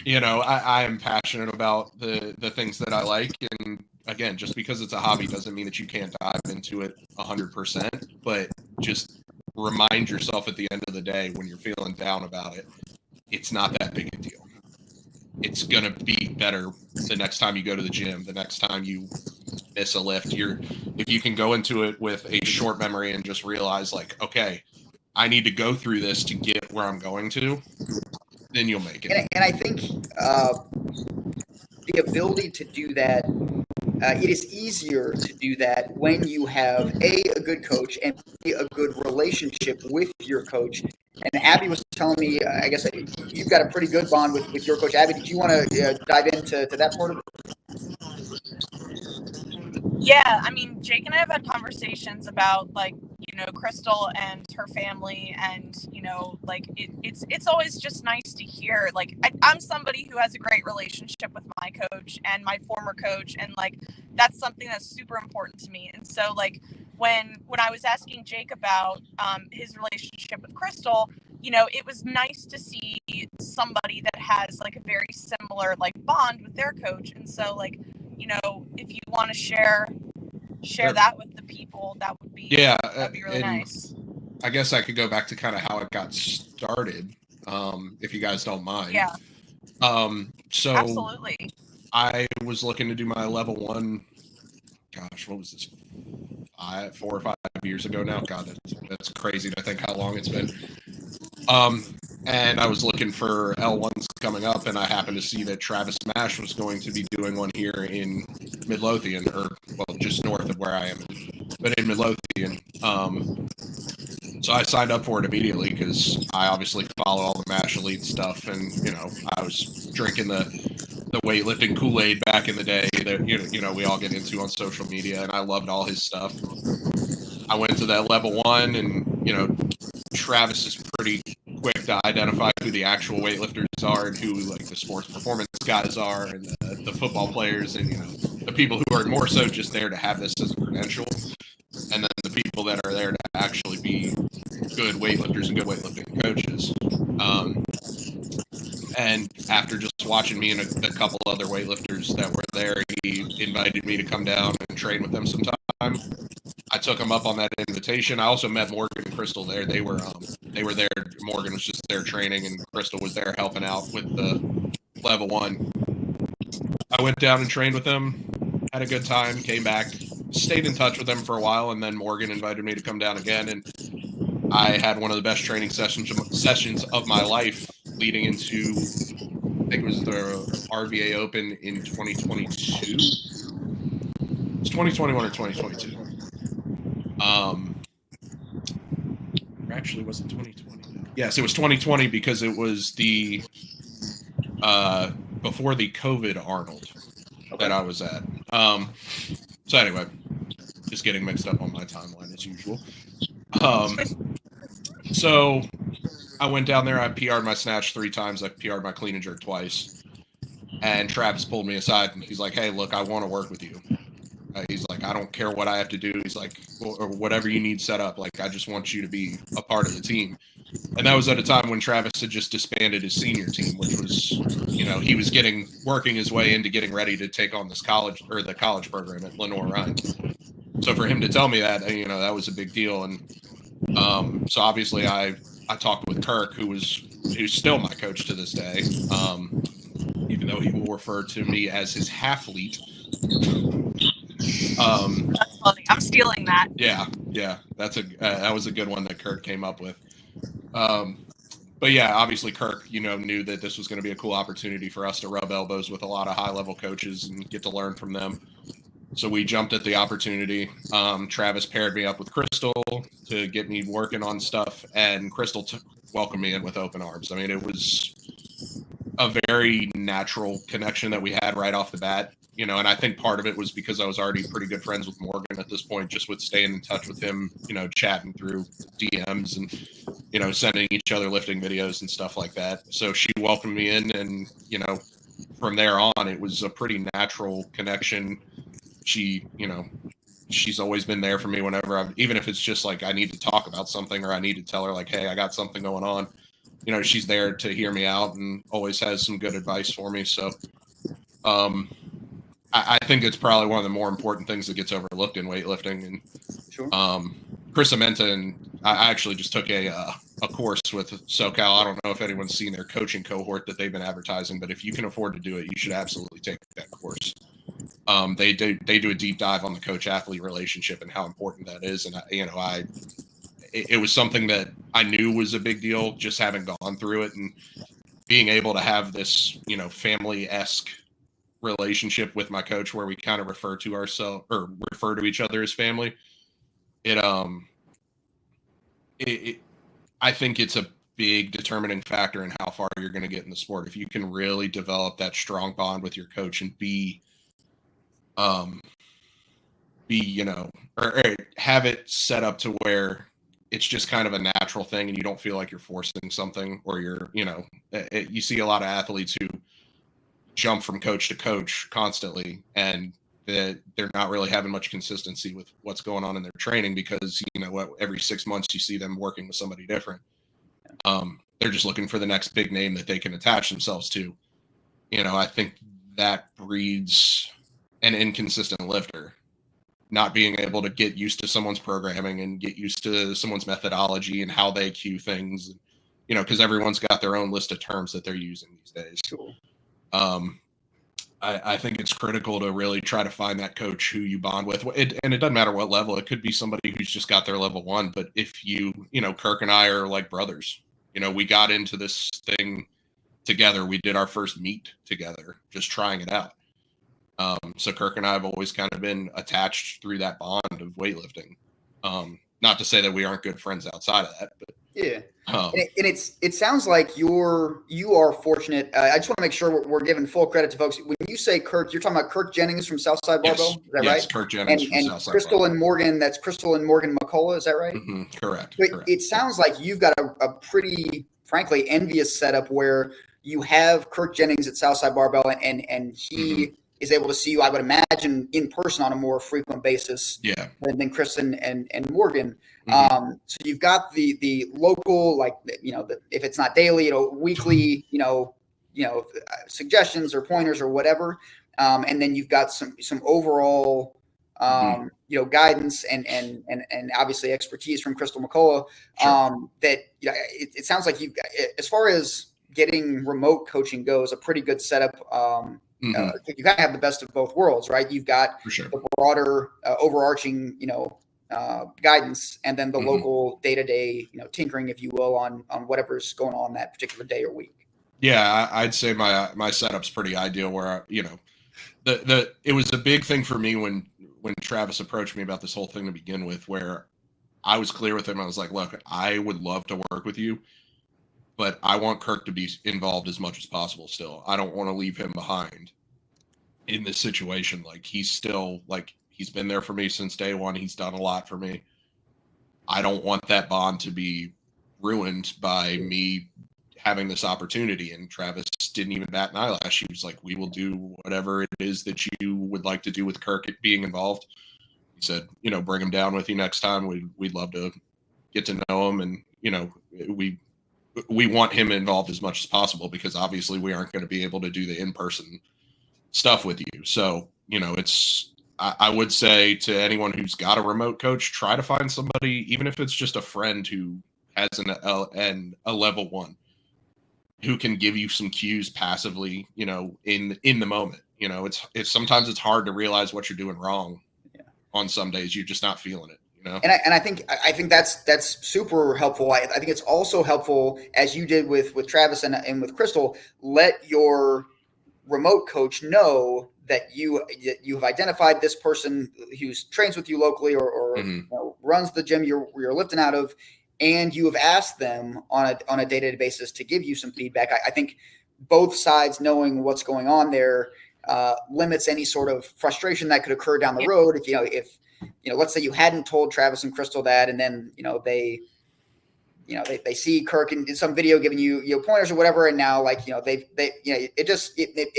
I am passionate about the things that I like. And again, just because it's a hobby doesn't mean that you can't dive into it 100%. But just remind yourself at the end of the day when you're feeling down about it, it's not that big a deal. It's going to be better the next time you go to the gym, the next time you miss a lift. If you can go into it with a short memory and just realize like, okay, I need to go through this to get where I'm going to, then you'll make it. And I think the ability to do that, it is easier to do that when you have a good coach and a good relationship with your coach. And Abby was telling me, I guess you've got a pretty good bond with your coach. Abby, did you want to dive into that part of it? Yeah, I mean, Jake and I have had conversations about Crystal and her family, and it's always just nice to hear. Like I'm somebody who has a great relationship with my coach and my former coach, and that's something that's super important to me. And so when I was asking Jake about his relationship with Crystal, it was nice to see somebody that has a very similar bond with their coach. And so if you want to share Sure. that with the people, that would be that'd be really nice. I guess I could go back to kind of how it got started, if you guys don't mind. Yeah. So absolutely. I was looking to do my level 1. Gosh, what was this? 4 or 5 years ago now. God, that's crazy to think how long it's been. And I was looking for L1s coming up, and I happened to see that Travis Mash was going to be doing one here in Midlothian, just north of where I am, but in Midlothian. So I signed up for it immediately because I obviously follow all the Mash Elite stuff, and I was drinking the weightlifting Kool-Aid back in the day that we all get into on social media, and I loved all his stuff. I went to that level 1, and Travis is pretty quick to identify who the actual weightlifters are and who the sports performance guys are, and the football players, and the people who are more so just there to have this as a credential, and then the people that are there to actually be good weightlifters and good weightlifting coaches. And after just watching me and a couple other weightlifters that were there, he invited me to come down and train with them sometime. I took him up on that invitation. I also met Morgan and Crystal there. They were there. Morgan was just there training, and Crystal was there helping out with the level 1. I went down and trained with them, had a good time, came back, stayed in touch with them for a while, and then Morgan invited me to come down again, and I had one of the best training sessions of my life leading into, I think it was the RVA Open in 2022. It's 2021 or 2022. Actually, was it 2020? Yes, it was 2020 because it was the before the COVID Arnold that I was at. So anyway, just getting mixed up on my timeline as usual. So I went down there. I PR'd my snatch 3 times. I PR'd my clean and jerk twice. And Travis pulled me aside and he's like, "Hey, look, I want to work with you." He's like, "I don't care what I have to do." He's like, or whatever you need set up. Like, I just want you to be a part of the team. And that was at a time when Travis had just disbanded his senior team, which was, he was working his way into getting ready to take on the college program at Lenore Rhine. So for him to tell me that, that was a big deal. And so obviously I talked with Kirk, who's still my coach to this day, even though he will refer to me as his half-leet. That's funny. I'm stealing that. Yeah, that was a good one that Kirk came up with. But yeah, obviously Kirk, knew that this was going to be a cool opportunity for us to rub elbows with a lot of high-level coaches and get to learn from them. So we jumped at the opportunity. Travis paired me up with Crystal to get me working on stuff, and Crystal welcomed me in with open arms. I mean, it was a very natural connection that we had right off the bat. And I think part of it was because I was already pretty good friends with Morgan at this point, just with staying in touch with him, chatting through DMs and, sending each other lifting videos and stuff like that. So she welcomed me in, and, from there on, it was a pretty natural connection. She, she's always been there for me whenever even if it's just like I need to talk about something or I need to tell her like, "Hey, I got something going on." She's there to hear me out and always has some good advice for me. So, I think it's probably one of the more important things that gets overlooked in weightlifting. And Sure. Chris Amenta and I actually just took a course with SoCal. I don't know if anyone's seen their coaching cohort that they've been advertising, but if you can afford to do it, you should absolutely take that course. They do a deep dive on the coach-athlete relationship and how important that is. And it was something that I knew was a big deal, just having gone through it and being able to have this, family-esque relationship with my coach where we kind of refer to each other as family. I think it's a big determining factor in how far you're going to get in the sport. If you can really develop that strong bond with your coach and or have it set up to where it's just kind of a natural thing and you don't feel like you're forcing something, or you see a lot of athletes who jump from coach to coach constantly and they're not really having much consistency with what's going on in their training because, every 6 months you see them working with somebody different. They're just looking for the next big name that they can attach themselves to. I think that breeds an inconsistent lifter, not being able to get used to someone's programming and get used to someone's methodology and how they cue things, because everyone's got their own list of terms that they're using these days. Cool. I think it's critical to really try to find that coach who you bond with. And it doesn't matter what level. It could be somebody who's just got their level 1. But if Kirk and I are like brothers, we got into this thing together. We did our first meet together, just trying it out. So Kirk and I have always kind of been attached through that bond of weightlifting. Not to say that we aren't good friends outside of that, but yeah. It sounds like you are fortunate. I just want to make sure we're giving full credit to folks. When you say Kirk, you're talking about Kirk Jennings from Southside Barbell, is that right? Yes, Kirk Jennings from Southside Crystal Barbell. And Morgan, that's Crystal and Morgan McCullough, is that right? Mm-hmm. Correct. But correct. It sounds like you've got a pretty, frankly, envious setup where you have Kirk Jennings at Southside Barbell and he is able to see you, I would imagine, in person on a more frequent basis than Chris and Morgan. So you've got the local, like, if it's not daily, weekly, suggestions or pointers or whatever. And then you've got some overall, guidance and obviously expertise from Crystal McCullough. That it sounds like you've got, as far as getting remote coaching goes, a pretty good setup. You kind of have the best of both worlds, right? You've got the broader overarching, guidance, and then the local day-to-day, tinkering, if you will, on whatever's going on that particular day or week. Yeah, I'd say my setup's pretty ideal. Where it was a big thing for me when Travis approached me about this whole thing to begin with, where I was clear with him. I was like, look, I would love to work with you, but I want Kirk to be involved as much as possible still. I don't want to leave him behind in this situation. Like, he's still, like, he's been there for me since day one. He's done a lot for me. I don't want that bond to be ruined by me having this opportunity. And Travis didn't even bat an eyelash. He was like, we will do whatever it is that you would like to do with Kirk being involved. He said, you know, bring him down with you next time. We'd love to get to know him. And, you know, we want him involved as much as possible, because obviously we aren't going to be able to do the in-person stuff with you. So, you know, I would say to anyone who's got a remote coach, try to find somebody, even if it's just a friend who has a level 1, who can give you some cues passively, you know, in the moment. You know, it's sometimes it's hard to realize what you're doing wrong. On some days you're just not feeling it, you know. And I think that's super helpful. I think it's also helpful, as you did with Travis and with Crystal, let your remote coach know that you've identified this person who trains with you locally or you know, runs the gym you're lifting out of, and you have asked them on a day-to-day basis to give you some feedback. I think both sides knowing what's going on there limits any sort of frustration that could occur down the road. If let's say you hadn't told Travis and Crystal that, and then they see Kirk in some video giving you pointers or whatever, and now it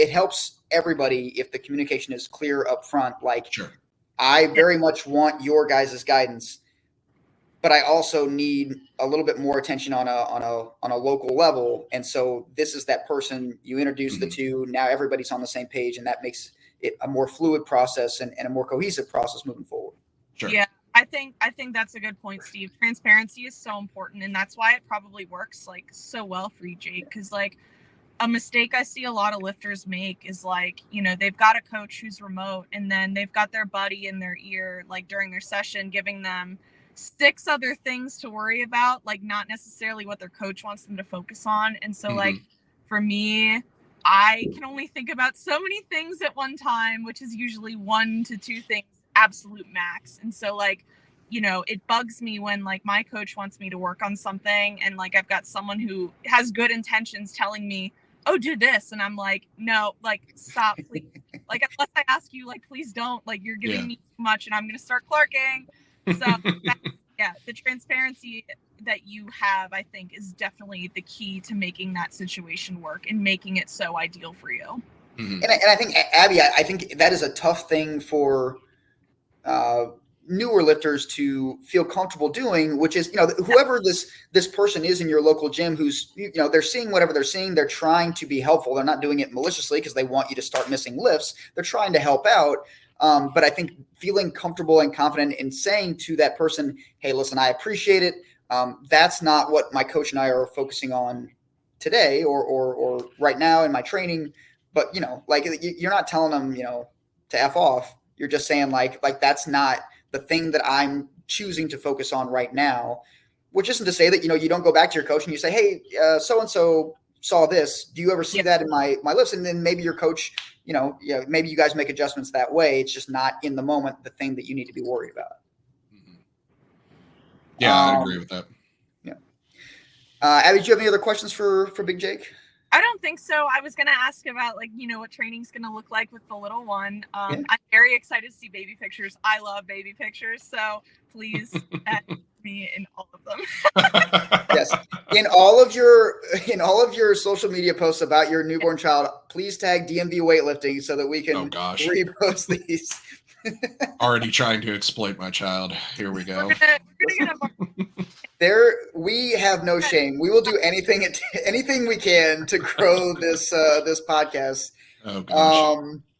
helps everybody if the communication is clear up front. Like, sure, I very much want your guys' guidance, but I also need a little bit more attention on a local level. And so this is that person you introduce the two. Now everybody's on the same page, and that makes it a more fluid process and a more cohesive process moving forward. Sure. Yeah, I think that's a good point, Steve. Transparency is so important, and that's why it probably works like so well for you, Jake. Because like a mistake I see a lot of lifters make is like, they've got a coach who's remote, and then they've got their buddy in their ear, like during their session, giving them 6 other things to worry about, like not necessarily what their coach wants them to focus on. And so like for me, I can only think about so many things at one time, which is usually 1 to 2 things, absolute max. And so like, it bugs me when like my coach wants me to work on something, and like I've got someone who has good intentions telling me, oh, do this. And I'm like, no, like, stop, please. Like, unless I ask you, like, please don't, like, you're giving me too much and I'm going to start clarking. So the transparency that you have, I think, is definitely the key to making that situation work and making it so ideal for you. And I think, Abby, I think that is a tough thing for newer lifters to feel comfortable doing, which is, whoever this person is in your local gym, who's, they're seeing whatever they're seeing, they're trying to be helpful. They're not doing it maliciously because they want you to start missing lifts. They're trying to help out. But I think feeling comfortable and confident in saying to that person, hey, listen, I appreciate it. That's not what my coach and I are focusing on today or right now in my training. But, you're not telling them, to F off. You're just saying like that's not the thing that I'm choosing to focus on right now, which isn't to say that, you don't go back to your coach and you say, hey, so-and-so saw this. Do you ever see that in my lifts? And then maybe your coach, maybe you guys make adjustments that way. It's just not in the moment the thing that you need to be worried about. Yeah, I agree with that. Yeah. Abby, do you have any other questions for Big Jake? I don't think so. I was going to ask about what training's going to look like with the little one. I'm very excited to see baby pictures. I love baby pictures. So please add me in all of them. Yes. In all of your social media posts about your newborn child, please tag DMV weightlifting so that we can repost these. Already trying to exploit my child. Here we go. We have no shame. We will do anything we can to grow this podcast. Oh gosh.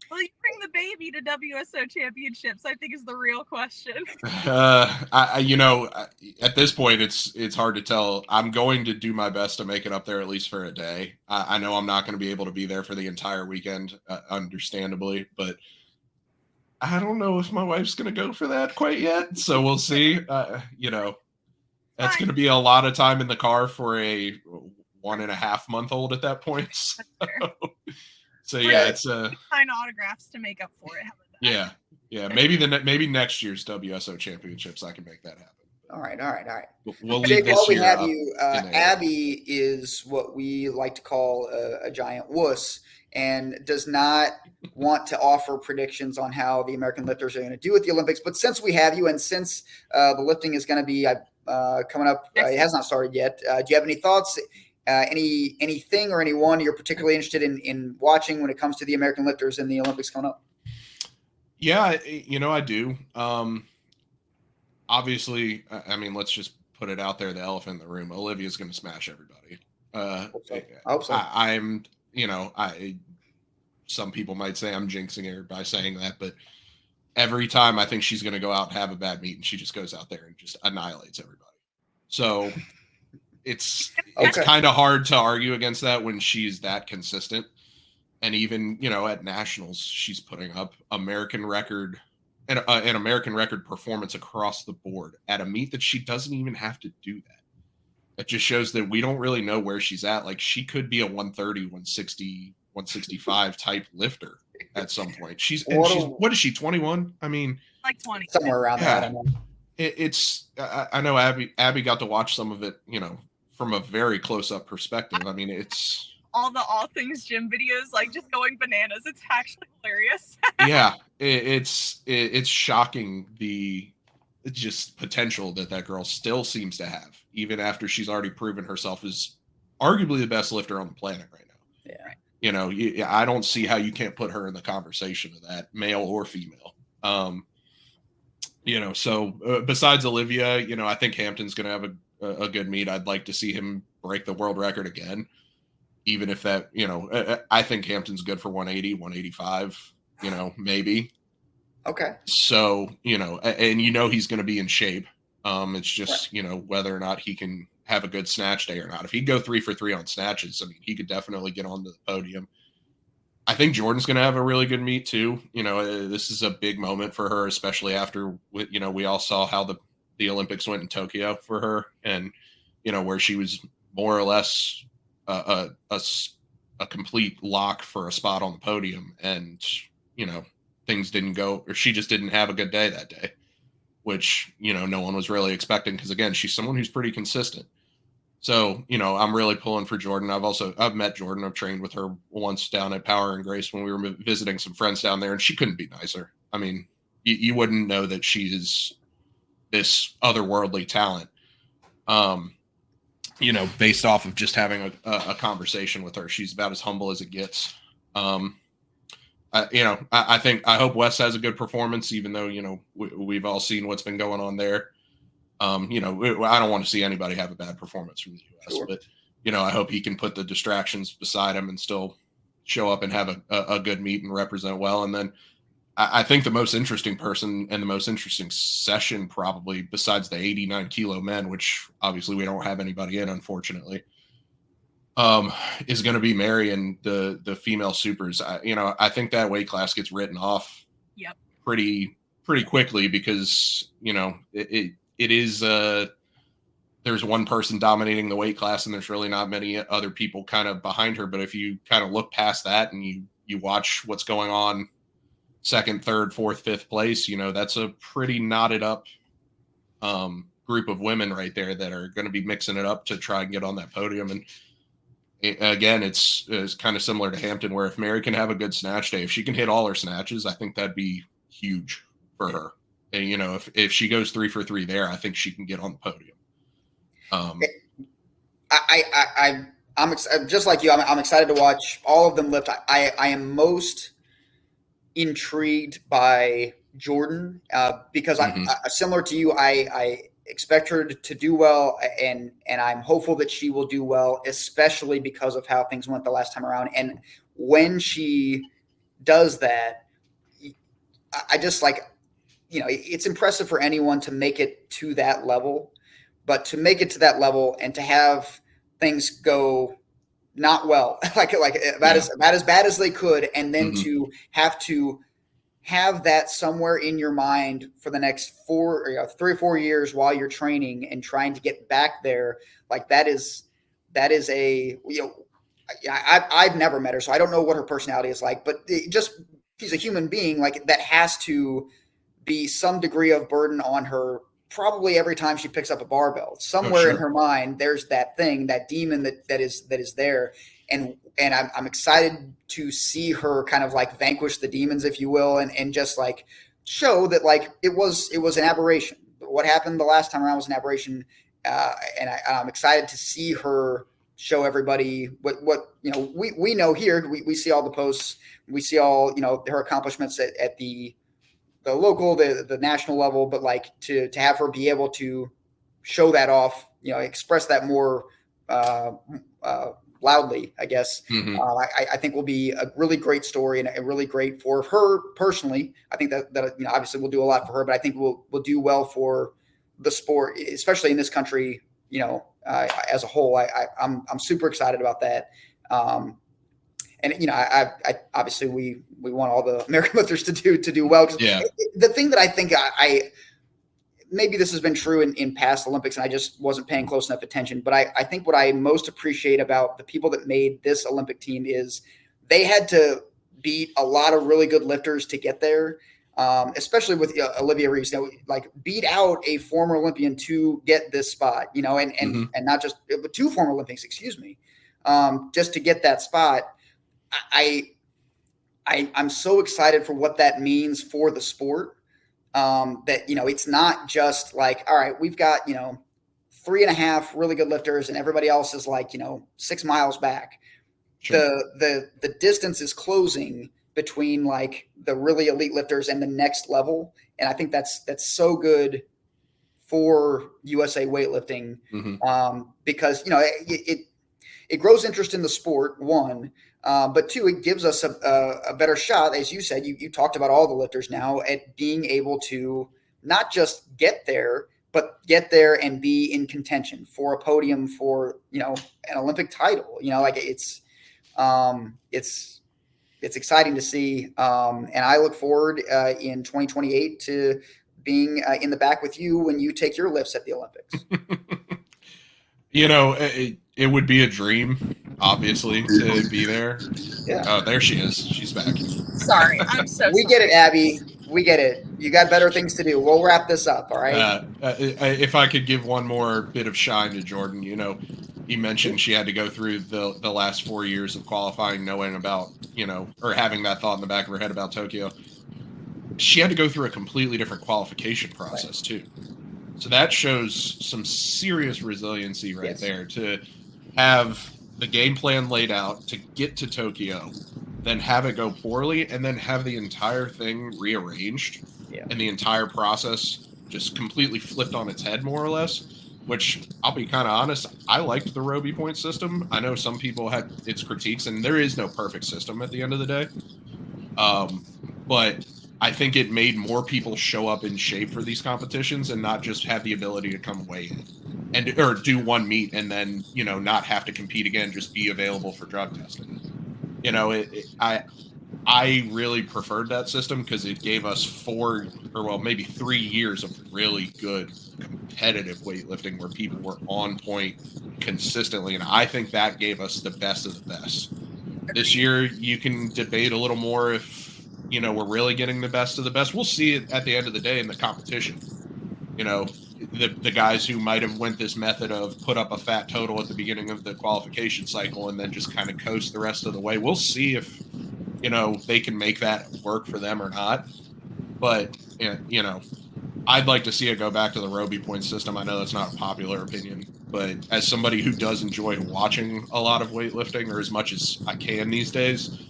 Will you bring the baby to WSO championships? I think is the real question. At this point, it's hard to tell. I'm going to do my best to make it up there at least for a day. I know I'm not going to be able to be there for the entire weekend, understandably, but I don't know if my wife's going to go for that quite yet. So we'll see. That's going to be a lot of time in the car for a 1.5-month-old at that point. So it's sign autographs to make up for it. How about that? Yeah. Maybe next year's WSO championships I can make that happen. All right. We'll leave Jake, this while we year have up you, in the air. Abby is what we like to call a giant wuss and does not want to offer predictions on how the American lifters are going to do at the Olympics. But since we have you, and since the lifting is going to be coming up, it has not started yet. Do you have any thoughts? Anything or anyone you're particularly interested in watching when it comes to the American lifters in the Olympics coming up? Yeah, I do. Obviously, I mean, let's just put it out there, the elephant in the room. Olivia's going to smash everybody. I hope so. I'm, some people might say I'm jinxing her by saying that, but every time I think she's going to go out and have a bad meet, and she just goes out there and just annihilates everybody. So it's kind of hard to argue against that when she's that consistent. And even, at nationals, she's putting up American record and an American record performance across the board at a meet that she doesn't even have to do that. It just shows that we don't really know where she's at. Like, she could be a 130, 160, 165 type lifter at some point. What is she, 21? I mean, like 20. Somewhere around that. I know. I know Abby got to watch some of it, from a very close up perspective. I mean, it's all things gym videos, like, just going bananas. It's actually hilarious. Yeah, it's shocking the just potential that girl still seems to have, even after she's already proven herself as arguably the best lifter on the planet right now. Yeah. I don't see how you can't put her in the conversation of that, male or female. So besides Olivia, I think Hampton's going to have a good meet. I'd like to see him break the world record again, even if that, I think Hampton's good for 180, 185, maybe. Okay. So, and he's going to be in shape. It's just, whether or not he can have a good snatch day or not. If he'd go 3 for 3 on snatches, I mean, he could definitely get onto the podium. I think Jordan's going to have a really good meet too. This is a big moment for her, especially after, we all saw how the Olympics went in Tokyo for her, and, where she was more or less a complete lock for a spot on the podium. And, things didn't go, or she just didn't have a good day that day, which, no one was really expecting. Because again, she's someone who's pretty consistent. So, I'm really pulling for Jordan. I've met Jordan. I've trained with her once down at Power and Grace when we were visiting some friends down there, and she couldn't be nicer. I mean, you wouldn't know that she is this otherworldly talent, based off of just having a conversation with her. She's about as humble as it gets. I hope Wes has a good performance, even though, we've all seen what's been going on there. I don't want to see anybody have a bad performance from the U.S., Sure. But, I hope he can put the distractions beside him and still show up and have a good meet and represent well. And then I think the most interesting person and the most interesting session, probably besides the 89 kilo men, which obviously we don't have anybody in, unfortunately, is going to be Mary and the female supers. I think that weight class gets written off pretty quickly because, it is there's one person dominating the weight class and there's really not many other people kind of behind her. But if you kind of look past that and you watch what's going on, second, third, fourth, fifth place, that's a pretty knotted up group of women right there that are going to be mixing it up to try and get on that podium. And again, it's kind of similar to Hampton, where if Mary can have a good snatch day, if she can hit all her snatches, I think that'd be huge for her. And, if she goes 3 for 3 there, I think she can get on the podium. I'm just like you. I'm excited to watch all of them lift. I am most intrigued by Jordan because I'm similar to you. I expect her to do well, and I'm hopeful that she will do well, especially because of how things went the last time around. And when she does that, I just it's impressive for anyone to make it to that level, but to make it to that level and to have things go not well, about as bad as they could, and then to have that somewhere in your mind for the next 3 or 4 years while you're training and trying to get back there, that is I've never met her, so I don't know what her personality is like, but she's a human being, that has to be some degree of burden on her probably every time she picks up a barbell, somewhere in her mind, there's that thing, that demon that is there. And I'm excited to see her kind of like vanquish the demons, if you will, and just like show that like it was an aberration. What happened the last time around was an aberration. And I'm excited to see her show everybody what we know here. We see all the posts, we see all her accomplishments at the local, the national level, but like to have her be able to show that off, express that more loudly, I guess. Mm-hmm. I think will be a really great story and really great for her personally. I think that obviously we'll do a lot for her, but I think we'll do well for the sport, especially in this country, as a whole. I'm super excited about that. And I obviously we want all the American lifters to do well. Yeah. The thing that I think I maybe this has been true in past Olympics and I just wasn't paying close enough attention, but I think what I most appreciate about the people that made this Olympic team is they had to beat a lot of really good lifters to get there. Especially with Olivia Reeves, like beat out a former Olympian to get this spot, and not just two former Olympics, excuse me, just to get that spot. I'm so excited for what that means for the sport. That it's not just like, all right, we've got 3.5 really good lifters, and everybody else is like 6 miles back. Sure. The distance is closing between like the really elite lifters and the next level, and I think that's so good for USA weightlifting, because it grows interest in the sport, one. But two, it gives us a better shot, as you said. You talked about all the lifters now at being able to not just get there, but get there and be in contention for a podium, for an Olympic title. It's exciting to see, and I look forward in 2028 to being in the back with you when you take your lifts at the Olympics. It would be a dream, obviously, to be there. Yeah. Oh, there she is. She's back. Sorry, I'm so We get it, Abby. We get it. You got better things to do. We'll wrap this up, all right? If I could give one more bit of shine to Jordan, you mentioned she had to go through the last 4 years of qualifying, knowing about, or having that thought in the back of her head about Tokyo. She had to go through a completely different qualification process, too. So that shows some serious resiliency there, to have the game plan laid out to get to Tokyo, then have it go poorly, and then have the entire thing rearranged, and the entire process just completely flipped on its head, more or less, which, I'll be kind of honest, I liked the Roby point system. I know some people had its critiques, and there is no perfect system at the end of the day. But I think it made more people show up in shape for these competitions and not just have the ability to come weigh in or do one meet and then, not have to compete again, just be available for drug testing. I really preferred that system because it gave us 3 years of really good competitive weightlifting where people were on point consistently. And I think that gave us the best of the best. This year, you can debate a little more if, we're really getting the best of the best. We'll see it at the end of the day in the competition. The guys who might have went this method of put up a fat total at the beginning of the qualification cycle and then just kind of coast the rest of the way. We'll see if, they can make that work for them or not. But, I'd like to see it go back to the Roby point system. I know that's not a popular opinion, but as somebody who does enjoy watching a lot of weightlifting, or as much as I can these days,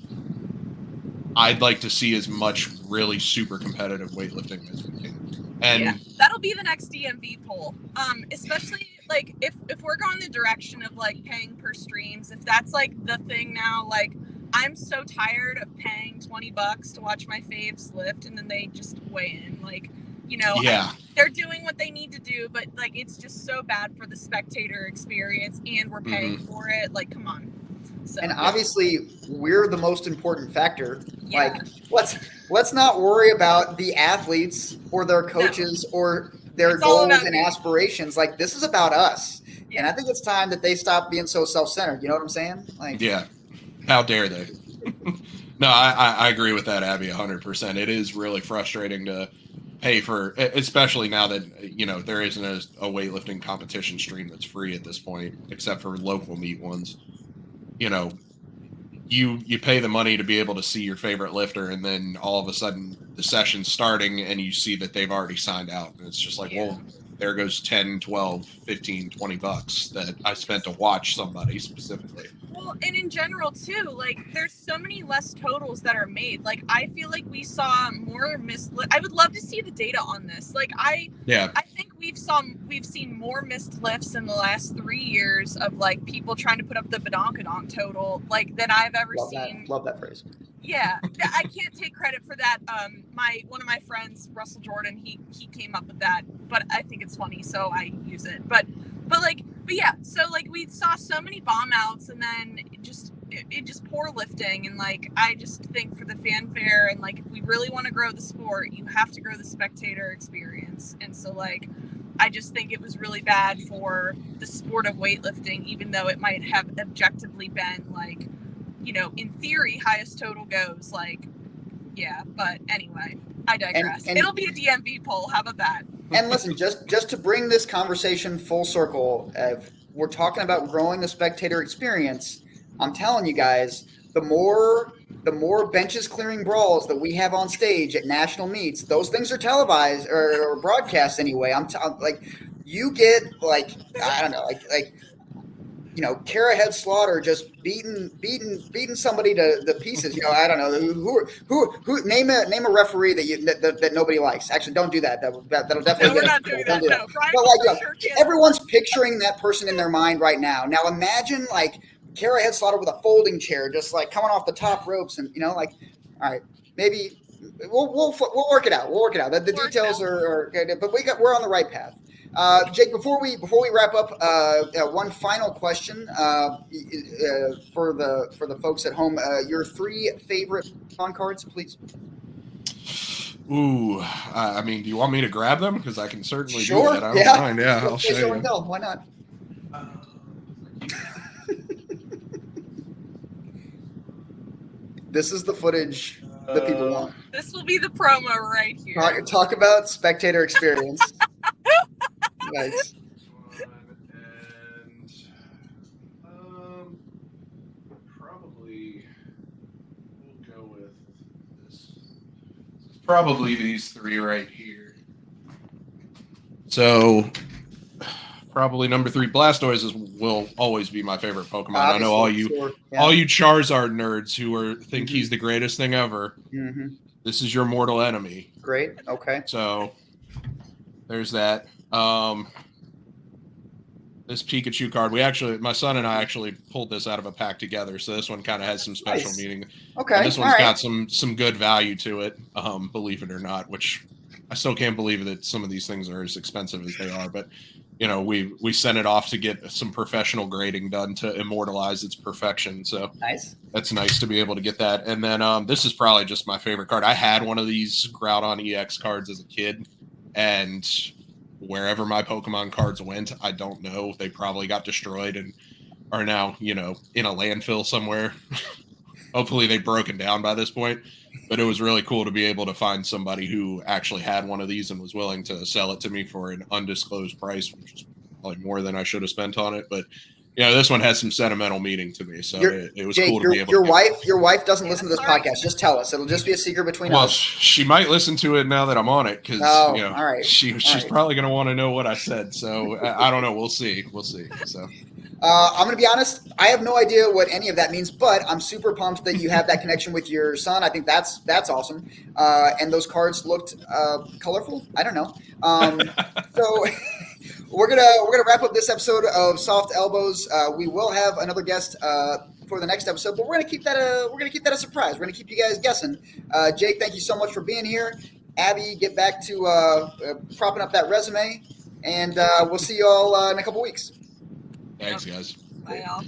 I'd like to see as much really super competitive weightlifting as we can. And that'll be the next DMV poll. Especially like if we're going the direction of like paying per streams, if that's like the thing now, like I'm so tired of paying $20 to watch my faves lift and then they just weigh in. Like, they're doing what they need to do, but like it's just so bad for the spectator experience, and we're paying for it. Like, come on. So, and obviously, we're the most important factor. Yeah. Like, let's not worry about the athletes or their coaches or their goals and aspirations. Like, this is about us. Yeah. And I think it's time that they stop being so self-centered. You know what I'm saying? Like, how dare they? No, I agree with that, Abby, 100%. It is really frustrating to pay for, especially now that there isn't a weightlifting competition stream that's free at this point, except for local meet ones. You pay the money to be able to see your favorite lifter, and then all of a sudden the session's starting and you see that they've already signed out, and it's just like, well, there goes 10, 12, 15, $20 that I spent to watch somebody specifically. Well, and in general too, like there's so many less totals that are made. Like I feel like we saw more missed. I would love to see the data on this. Like I think we've seen more missed lifts in the last 3 years of like people trying to put up the badonkadonk total like than I've ever seen. Love that phrase. Yeah, I can't take credit for that. One of my friends, Russell Jordan, he came up with that, but I think it's funny, so I use it. But yeah, so like we saw so many bomb outs, and then it just poor lifting, and like I just think for the fanfare and like if we really want to grow the sport, you have to grow the spectator experience, and so like I just think it was really bad for the sport of weightlifting, even though it might have objectively been like, in theory, highest total goes, like, yeah, but anyway, I digress. And it'll be a DMV poll. How about that? And listen, just to bring this conversation full circle, we're talking about growing the spectator experience. I'm telling you guys, the more benches clearing brawls that we have on stage at national meets, those things are televised or broadcast anyway. Like, you get like, I don't know, like. Kara Head Slaughter just beating somebody to the pieces. I don't know who name a referee that nobody likes. Actually, don't do that. That'll definitely. No, we're not doing that. No, but everyone's picturing that person in their mind right now. Now imagine like Kara Head Slaughter with a folding chair, just like coming off the top ropes, and all right, maybe we'll work it out. We'll work it out. The details are good, but we're on the right path. Jake, before we wrap up, one final question for the folks at home. Your 3 favorite Pokemon cards, please. Ooh, I mean, do you want me to grab them? Because I can certainly do that. I don't mind. Yeah, I'll show you. Why not? This is the footage that people want. This will be the promo right here. Talk about spectator experience. Nice. And probably we'll go with this. It's probably these 3 right here. So probably number 3, Blastoise will always be my favorite Pokemon. Obviously, I know all you Charizard nerds who think he's the greatest thing ever. Mm-hmm. This is your mortal enemy. Great. Okay. So there's that. This Pikachu card, my son and I actually pulled this out of a pack together, so this one kind of has some special meaning. Okay, and this one's got some good value to it, believe it or not, which I still can't believe that some of these things are as expensive as they are, but we sent it off to get some professional grading done to immortalize its perfection, so nice. That's nice to be able to get that. And then this is probably just my favorite card. I had one of these Groudon EX cards as a kid, and wherever my Pokemon cards went, I don't know. They probably got destroyed and are now, in a landfill somewhere. Hopefully they've broken down by this point. But it was really cool to be able to find somebody who actually had one of these and was willing to sell it to me for an undisclosed price, which is probably more than I should have spent on it. But this one has some sentimental meaning to me, so it was Jake, cool to be able. Your wife doesn't listen to this podcast. Just tell us; it'll just be a secret between us. Well, she might listen to it now that I'm on it because all right. she's probably going to want to know what I said. So I don't know. We'll see. So I'm going to be honest. I have no idea what any of that means, but I'm super pumped that you have that connection with your son. I think that's awesome. And those cards looked colorful. I don't know. So. We're gonna wrap up this episode of Soft Elbows. We will have another guest for the next episode, but we're gonna keep that a surprise. We're gonna keep you guys guessing. Jake, thank you so much for being here. Abby, get back to propping up that resume, and we'll see you all in a couple weeks. Thanks, guys. Bye, y'all.